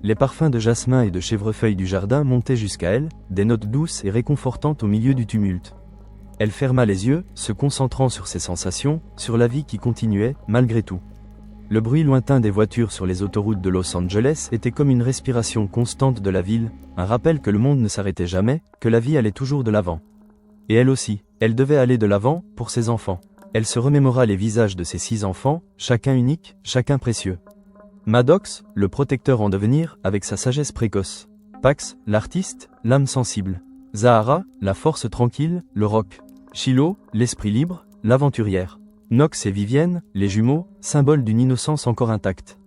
Les parfums de jasmin et de chèvrefeuille du jardin montaient jusqu'à elle, des notes douces et réconfortantes au milieu du tumulte. Elle ferma les yeux, se concentrant sur ses sensations, sur la vie qui continuait, malgré tout. Le bruit lointain des voitures sur les autoroutes de Los Angeles était comme une respiration constante de la ville, un rappel que le monde ne s'arrêtait jamais, que la vie allait toujours de l'avant. Et elle aussi, elle devait aller de l'avant, pour ses enfants. Elle se remémora les visages de ses 6 enfants, chacun unique, chacun précieux. Maddox, le protecteur en devenir, avec sa sagesse précoce. Pax, l'artiste, l'âme sensible. Zahara, la force tranquille, le roc. Shiloh, l'esprit libre, l'aventurière. Knox et Vivienne, les jumeaux, symboles d'une innocence encore intacte.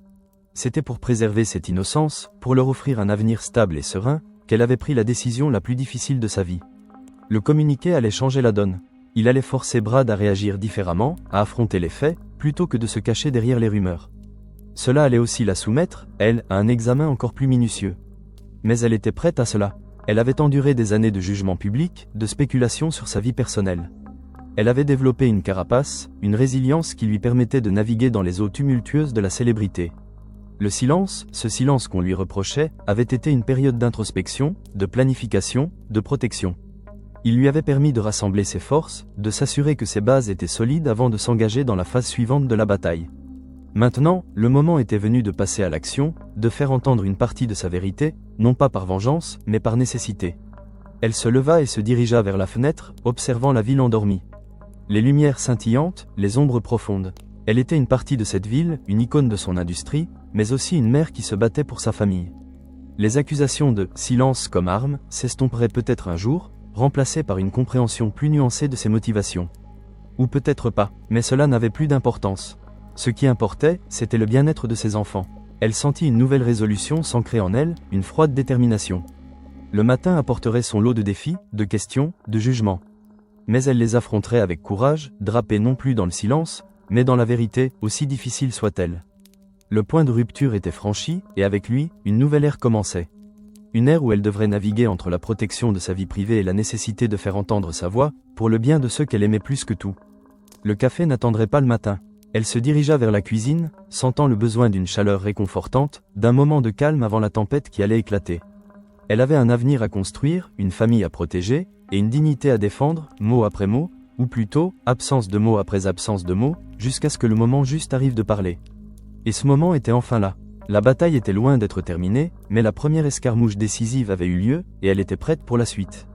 C'était pour préserver cette innocence, pour leur offrir un avenir stable et serein, qu'elle avait pris la décision la plus difficile de sa vie. Le communiqué allait changer la donne. Il allait forcer Brad à réagir différemment, à affronter les faits, plutôt que de se cacher derrière les rumeurs. Cela allait aussi la soumettre, elle, à un examen encore plus minutieux. Mais elle était prête à cela. Elle avait enduré des années de jugement public, de spéculation sur sa vie personnelle. Elle avait développé une carapace, une résilience qui lui permettait de naviguer dans les eaux tumultueuses de la célébrité. Le silence, ce silence qu'on lui reprochait, avait été une période d'introspection, de planification, de protection. Il lui avait permis de rassembler ses forces, de s'assurer que ses bases étaient solides avant de s'engager dans la phase suivante de la bataille. Maintenant, le moment était venu de passer à l'action, de faire entendre une partie de sa vérité, non pas par vengeance, mais par nécessité. Elle se leva et se dirigea vers la fenêtre, observant la ville endormie. Les lumières scintillantes, les ombres profondes. Elle était une partie de cette ville, une icône de son industrie, mais aussi une mère qui se battait pour sa famille. Les accusations de « silence comme arme » s'estomperaient peut-être un jour, remplacées par une compréhension plus nuancée de ses motivations. Ou peut-être pas, mais cela n'avait plus d'importance. Ce qui importait, c'était le bien-être de ses enfants. Elle sentit une nouvelle résolution s'ancrer en elle, une froide détermination. Le matin apporterait son lot de défis, de questions, de jugements. Mais elle les affronterait avec courage, drapée non plus dans le silence, mais dans la vérité, aussi difficile soit-elle. Le point de rupture était franchi, et avec lui, une nouvelle ère commençait. Une ère où elle devrait naviguer entre la protection de sa vie privée et la nécessité de faire entendre sa voix, pour le bien de ceux qu'elle aimait plus que tout. Le café n'attendrait pas le matin. Elle se dirigea vers la cuisine, sentant le besoin d'une chaleur réconfortante, d'un moment de calme avant la tempête qui allait éclater. Elle avait un avenir à construire, une famille à protéger, et une dignité à défendre, mot après mot, ou plutôt, absence de mots après absence de mots, jusqu'à ce que le moment juste arrive de parler. Et ce moment était enfin là. La bataille était loin d'être terminée, mais la première escarmouche décisive avait eu lieu, et elle était prête pour la suite.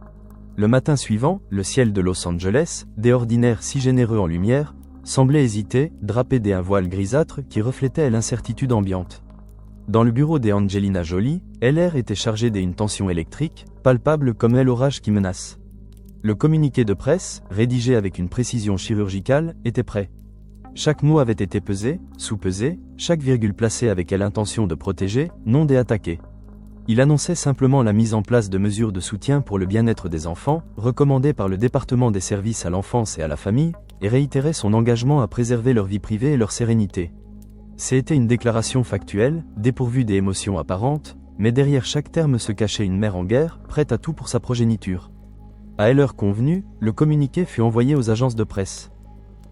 Le matin suivant, le ciel de Los Angeles, dès ordinaire si généreux en lumière, semblait hésiter, drapé d'un voile grisâtre qui reflétait l'incertitude ambiante. Dans le bureau d'Angelina Jolie, LR était chargé d'une tension électrique, palpable comme l'orage qui menace. Le communiqué de presse, rédigé avec une précision chirurgicale, était prêt. Chaque mot avait été pesé, sous-pesé, chaque virgule placée avec l'intention de protéger, non d'attaquer. Il annonçait simplement la mise en place de mesures de soutien pour le bien-être des enfants, recommandées par le département des services à l'enfance et à la famille, et réitérait son engagement à préserver leur vie privée et leur sérénité. C'était une déclaration factuelle, dépourvue des émotions apparentes, mais derrière chaque terme se cachait une mère en guerre, prête à tout pour sa progéniture. À l'heure convenue, le communiqué fut envoyé aux agences de presse.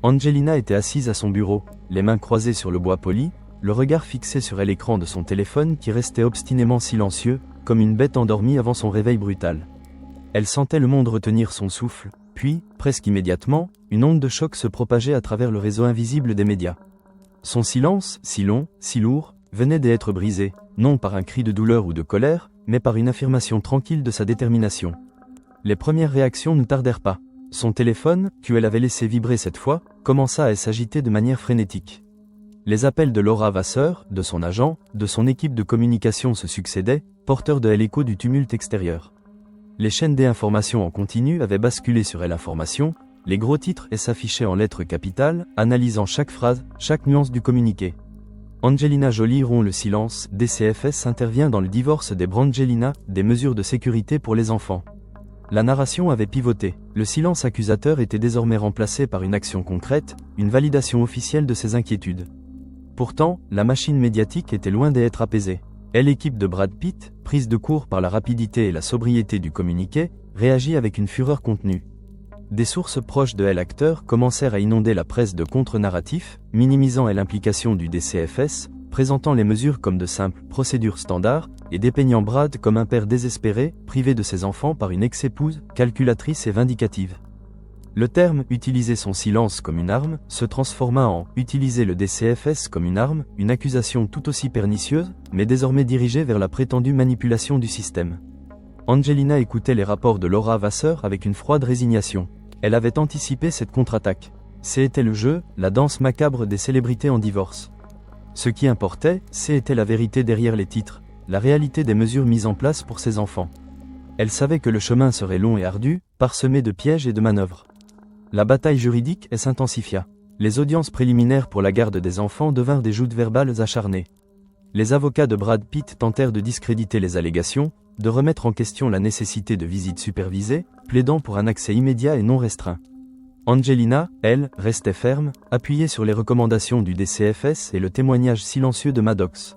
Angelina était assise à son bureau, les mains croisées sur le bois poli, le regard fixé sur l'écran de son téléphone qui restait obstinément silencieux, comme une bête endormie avant son réveil brutal. Elle sentait le monde retenir son souffle, puis, presque immédiatement, une onde de choc se propageait à travers le réseau invisible des médias. Son silence, si long, si lourd, venait d'être brisé, non par un cri de douleur ou de colère, mais par une affirmation tranquille de sa détermination. Les premières réactions ne tardèrent pas. Son téléphone, qu'elle avait laissé vibrer cette fois, commença à s'agiter de manière frénétique. Les appels de Laura Vasseur, de son agent, de son équipe de communication se succédaient, porteurs de l'écho du tumulte extérieur. Les chaînes d'information en continu avaient basculé sur l'information, les gros titres s'affichaient en lettres capitales, analysant chaque phrase, chaque nuance du communiqué. Angelina Jolie rompt le silence, DCFS intervient dans le divorce des Brangelina, des mesures de sécurité pour les enfants. La narration avait pivoté, le silence accusateur était désormais remplacé par une action concrète, une validation officielle de ses inquiétudes. Pourtant, la machine médiatique était loin d'être apaisée. L'équipe de Brad Pitt, prise de court par la rapidité et la sobriété du communiqué, réagit avec une fureur contenue. Des sources proches de l'acteur commencèrent à inonder la presse de contre-narratifs, minimisant l'implication du DCFS, présentant les mesures comme de simples procédures standards, et dépeignant Brad comme un père désespéré, privé de ses enfants par une ex-épouse, calculatrice et vindicative. Le terme « utiliser son silence comme une arme » se transforma en « utiliser le DCFS comme une arme », une accusation tout aussi pernicieuse, mais désormais dirigée vers la prétendue manipulation du système. Angelina écoutait les rapports de Laura Vasseur avec une froide résignation. Elle avait anticipé cette contre-attaque. C'était le jeu, la danse macabre des célébrités en divorce. Ce qui importait, c'était la vérité derrière les titres, la réalité des mesures mises en place pour ses enfants. Elle savait que le chemin serait long et ardu, parsemé de pièges et de manœuvres. La bataille juridique s'intensifia. Les audiences préliminaires pour la garde des enfants devinrent des joutes verbales acharnées. Les avocats de Brad Pitt tentèrent de discréditer les allégations, de remettre en question la nécessité de visites supervisées, plaidant pour un accès immédiat et non restreint. Angelina, elle, restait ferme, appuyée sur les recommandations du DCFS et le témoignage silencieux de Maddox.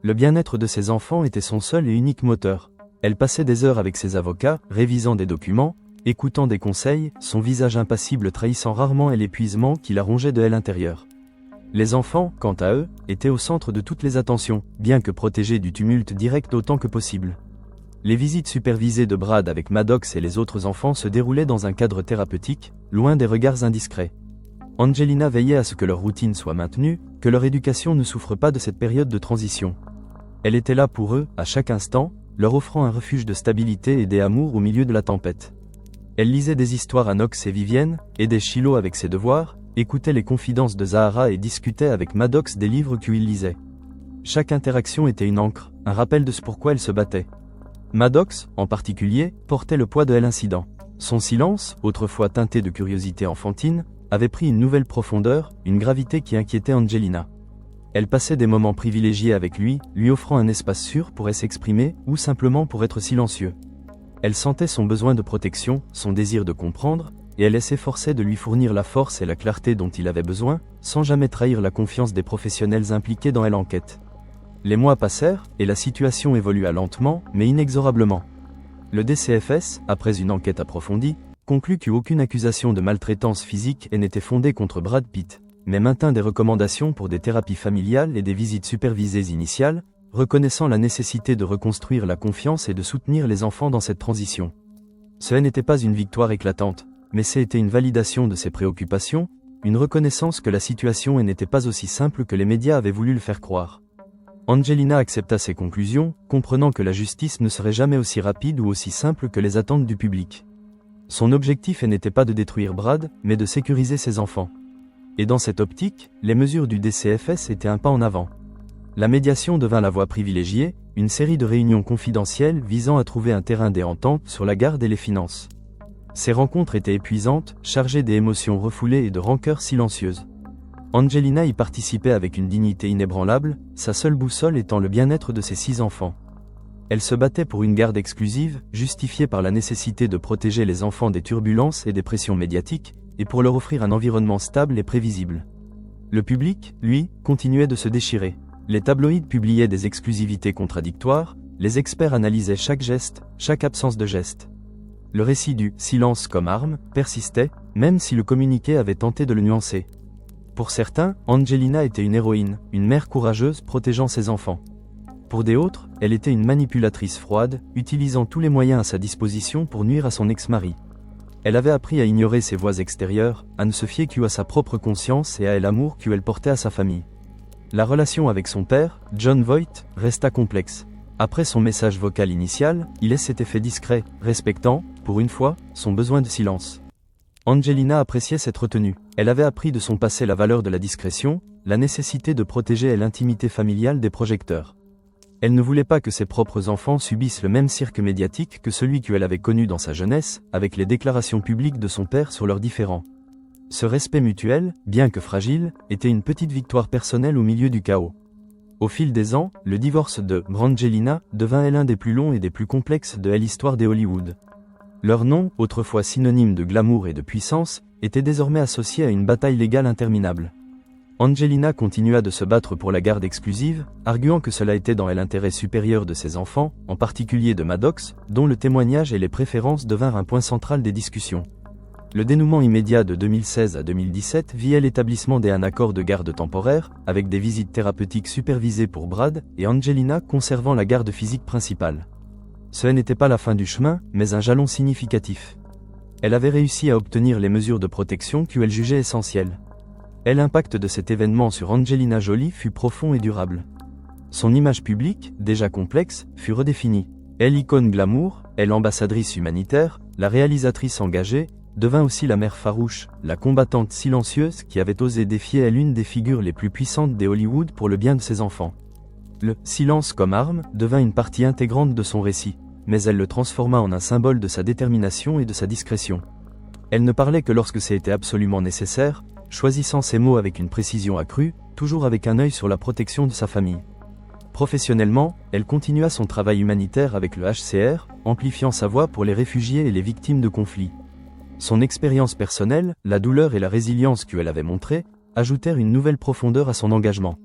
Le bien-être de ses enfants était son seul et unique moteur. Elle passait des heures avec ses avocats, révisant des documents, écoutant des conseils, son visage impassible trahissant rarement l'épuisement qui la rongeait de l'intérieur. Les enfants, quant à eux, étaient au centre de toutes les attentions, bien que protégés du tumulte direct autant que possible. Les visites supervisées de Brad avec Maddox et les autres enfants se déroulaient dans un cadre thérapeutique, loin des regards indiscrets. Angelina veillait à ce que leur routine soit maintenue, que leur éducation ne souffre pas de cette période de transition. Elle était là pour eux, à chaque instant, leur offrant un refuge de stabilité et d'amour au milieu de la tempête. Elle lisait des histoires à Knox et Vivienne, aidait Shiloh avec ses devoirs, écoutait les confidences de Zahara et discutait avec Maddox des livres qu'il lisait. Chaque interaction était une encre, un rappel de ce pourquoi elle se battait. Maddox, en particulier, portait le poids de l'incident. Son silence, autrefois teinté de curiosité enfantine, avait pris une nouvelle profondeur, une gravité qui inquiétait Angelina. Elle passait des moments privilégiés avec lui, lui offrant un espace sûr pour s'exprimer, ou simplement pour être silencieux. Elle sentait son besoin de protection, son désir de comprendre, et elle s'efforçait de lui fournir la force et la clarté dont il avait besoin, sans jamais trahir la confiance des professionnels impliqués dans l'enquête. Les mois passèrent, et la situation évolua lentement, mais inexorablement. Le DCFS, après une enquête approfondie, conclut qu'aucune accusation de maltraitance physique n'était fondée contre Brad Pitt, mais maintint des recommandations pour des thérapies familiales et des visites supervisées initiales, reconnaissant la nécessité de reconstruire la confiance et de soutenir les enfants dans cette transition. Ce n'était pas une victoire éclatante, mais c'était une validation de ses préoccupations, une reconnaissance que la situation n'était pas aussi simple que les médias avaient voulu le faire croire. Angelina accepta ces conclusions, comprenant que la justice ne serait jamais aussi rapide ou aussi simple que les attentes du public. Son objectif n'était pas de détruire Brad, mais de sécuriser ses enfants. Et dans cette optique, les mesures du DCFS étaient un pas en avant. La médiation devint la voie privilégiée, une série de réunions confidentielles visant à trouver un terrain d'entente sur la garde et les finances. Ces rencontres étaient épuisantes, chargées d'émotions refoulées et de rancœurs silencieuses. Angelina y participait avec une dignité inébranlable, sa seule boussole étant le bien-être de ses 6 enfants. Elle se battait pour une garde exclusive, justifiée par la nécessité de protéger les enfants des turbulences et des pressions médiatiques, et pour leur offrir un environnement stable et prévisible. Le public, lui, continuait de se déchirer. Les tabloïds publiaient des exclusivités contradictoires, les experts analysaient chaque geste, chaque absence de geste. Le récit du « silence comme arme » persistait, même si le communiqué avait tenté de le nuancer. Pour certains, Angelina était une héroïne, une mère courageuse protégeant ses enfants. Pour d'autres, elle était une manipulatrice froide, utilisant tous les moyens à sa disposition pour nuire à son ex-mari. Elle avait appris à ignorer ses voix extérieures, à ne se fier qu'à sa propre conscience et à l'amour qu'elle portait à sa famille. La relation avec son père, Jon Voight, resta complexe. Après son message vocal initial, il s'était fait discret, respectant, pour une fois, son besoin de silence. Angelina appréciait cette retenue. Elle avait appris de son passé la valeur de la discrétion, la nécessité de protéger l'intimité familiale des projecteurs. Elle ne voulait pas que ses propres enfants subissent le même cirque médiatique que celui qu'elle avait connu dans sa jeunesse, avec les déclarations publiques de son père sur leurs différends. Ce respect mutuel, bien que fragile, était une petite victoire personnelle au milieu du chaos. Au fil des ans, le divorce de Brangelina devint l'un des plus longs et des plus complexes de l'histoire des Hollywood. Leur nom, autrefois synonyme de glamour et de puissance, était désormais associé à une bataille légale interminable. Angelina continua de se battre pour la garde exclusive, arguant que cela était dans l'intérêt supérieur de ses enfants, en particulier de Maddox, dont le témoignage et les préférences devinrent un point central des discussions. Le dénouement immédiat de 2016 à 2017 vit l'établissement d'un accord de garde temporaire, avec des visites thérapeutiques supervisées pour Brad et Angelina conservant la garde physique principale. Ce n'était pas la fin du chemin, mais un jalon significatif. Elle avait réussi à obtenir les mesures de protection qu'elle jugeait essentielles. L'impact de cet événement sur Angelina Jolie fut profond et durable. Son image publique, déjà complexe, fut redéfinie. Icône glamour, ambassadrice humanitaire, la réalisatrice engagée, devint aussi la mère farouche, la combattante silencieuse qui avait osé défier l'une des figures les plus puissantes des Hollywood pour le bien de ses enfants. Le « silence comme arme » devint une partie intégrante de son récit, mais elle le transforma en un symbole de sa détermination et de sa discrétion. Elle ne parlait que lorsque c'était absolument nécessaire, choisissant ses mots avec une précision accrue, toujours avec un œil sur la protection de sa famille. Professionnellement, elle continua son travail humanitaire avec le HCR, amplifiant sa voix pour les réfugiés et les victimes de conflits. Son expérience personnelle, la douleur et la résilience qu'elle avait montrées, ajoutèrent une nouvelle profondeur à son engagement.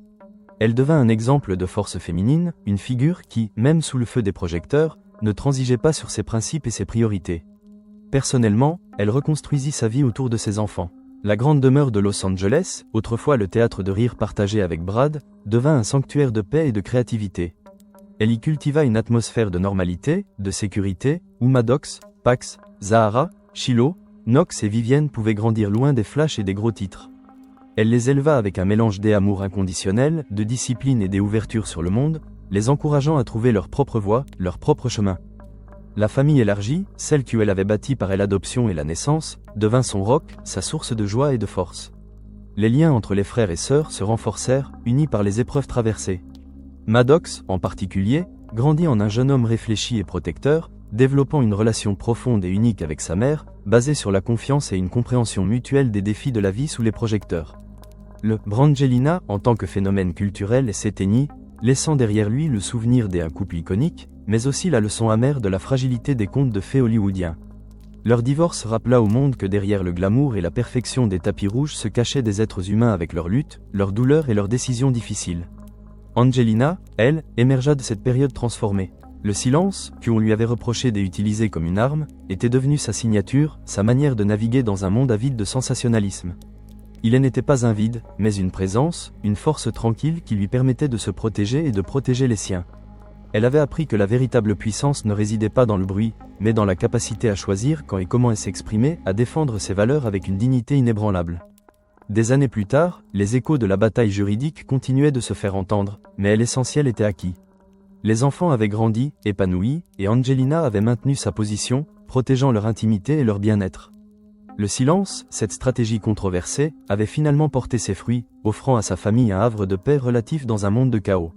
Elle devint un exemple de force féminine, une figure qui, même sous le feu des projecteurs, ne transigeait pas sur ses principes et ses priorités. Personnellement, elle reconstruisit sa vie autour de ses enfants. La grande demeure de Los Angeles, autrefois le théâtre de rire partagé avec Brad, devint un sanctuaire de paix et de créativité. Elle y cultiva une atmosphère de normalité, de sécurité, où Maddox, Pax, Zahara, Shiloh, Knox et Vivienne pouvaient grandir loin des flashs et des gros titres. Elle les éleva avec un mélange d'amour inconditionnel, de discipline et d'ouverture sur le monde, les encourageant à trouver leur propre voie, leur propre chemin. La famille élargie, celle qu'elle avait bâtie par l'adoption et la naissance, devint son roc, sa source de joie et de force. Les liens entre les frères et sœurs se renforcèrent, unis par les épreuves traversées. Maddox, en particulier, grandit en un jeune homme réfléchi et protecteur, développant une relation profonde et unique avec sa mère, basée sur la confiance et une compréhension mutuelle des défis de la vie sous les projecteurs. Le Brangelina, en tant que phénomène culturel, s'éteignit, laissant derrière lui le souvenir d'un couple iconique, mais aussi la leçon amère de la fragilité des contes de fées hollywoodiens. Leur divorce rappela au monde que derrière le glamour et la perfection des tapis rouges se cachaient des êtres humains avec leurs luttes, leurs douleurs et leurs décisions difficiles. Angelina, elle, émergea de cette période transformée. Le silence, qu'on lui avait reproché d'utiliser comme une arme, était devenu sa signature, sa manière de naviguer dans un monde avide de sensationnalisme. Il n'était pas un vide, mais une présence, une force tranquille qui lui permettait de se protéger et de protéger les siens. Elle avait appris que la véritable puissance ne résidait pas dans le bruit, mais dans la capacité à choisir quand et comment elle s'exprimait, à défendre ses valeurs avec une dignité inébranlable. Des années plus tard, les échos de la bataille juridique continuaient de se faire entendre, mais l'essentiel était acquis. Les enfants avaient grandi, épanouis, et Angelina avait maintenu sa position, protégeant leur intimité et leur bien-être. Le silence, cette stratégie controversée, avait finalement porté ses fruits, offrant à sa famille un havre de paix relatif dans un monde de chaos.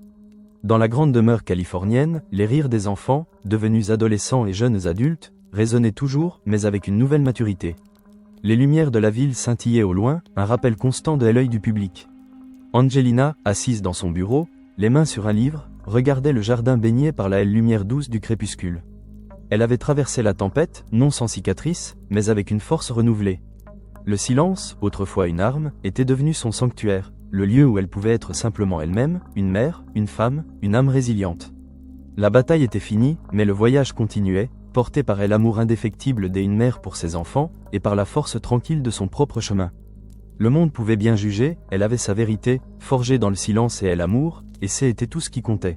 Dans la grande demeure californienne, les rires des enfants, devenus adolescents et jeunes adultes, résonnaient toujours, mais avec une nouvelle maturité. Les lumières de la ville scintillaient au loin, un rappel constant de l'œil du public. Angelina, assise dans son bureau, les mains sur un livre, regardait le jardin baigné par la lumière douce du crépuscule. Elle avait traversé la tempête, non sans cicatrices, mais avec une force renouvelée. Le silence, autrefois une arme, était devenu son sanctuaire, le lieu où elle pouvait être simplement elle-même, une mère, une femme, une âme résiliente. La bataille était finie, mais le voyage continuait, porté par elle l'amour indéfectible d'une mère pour ses enfants, et par la force tranquille de son propre chemin. Le monde pouvait bien juger, elle avait sa vérité, forgée dans le silence et l'amour, et c'était tout ce qui comptait.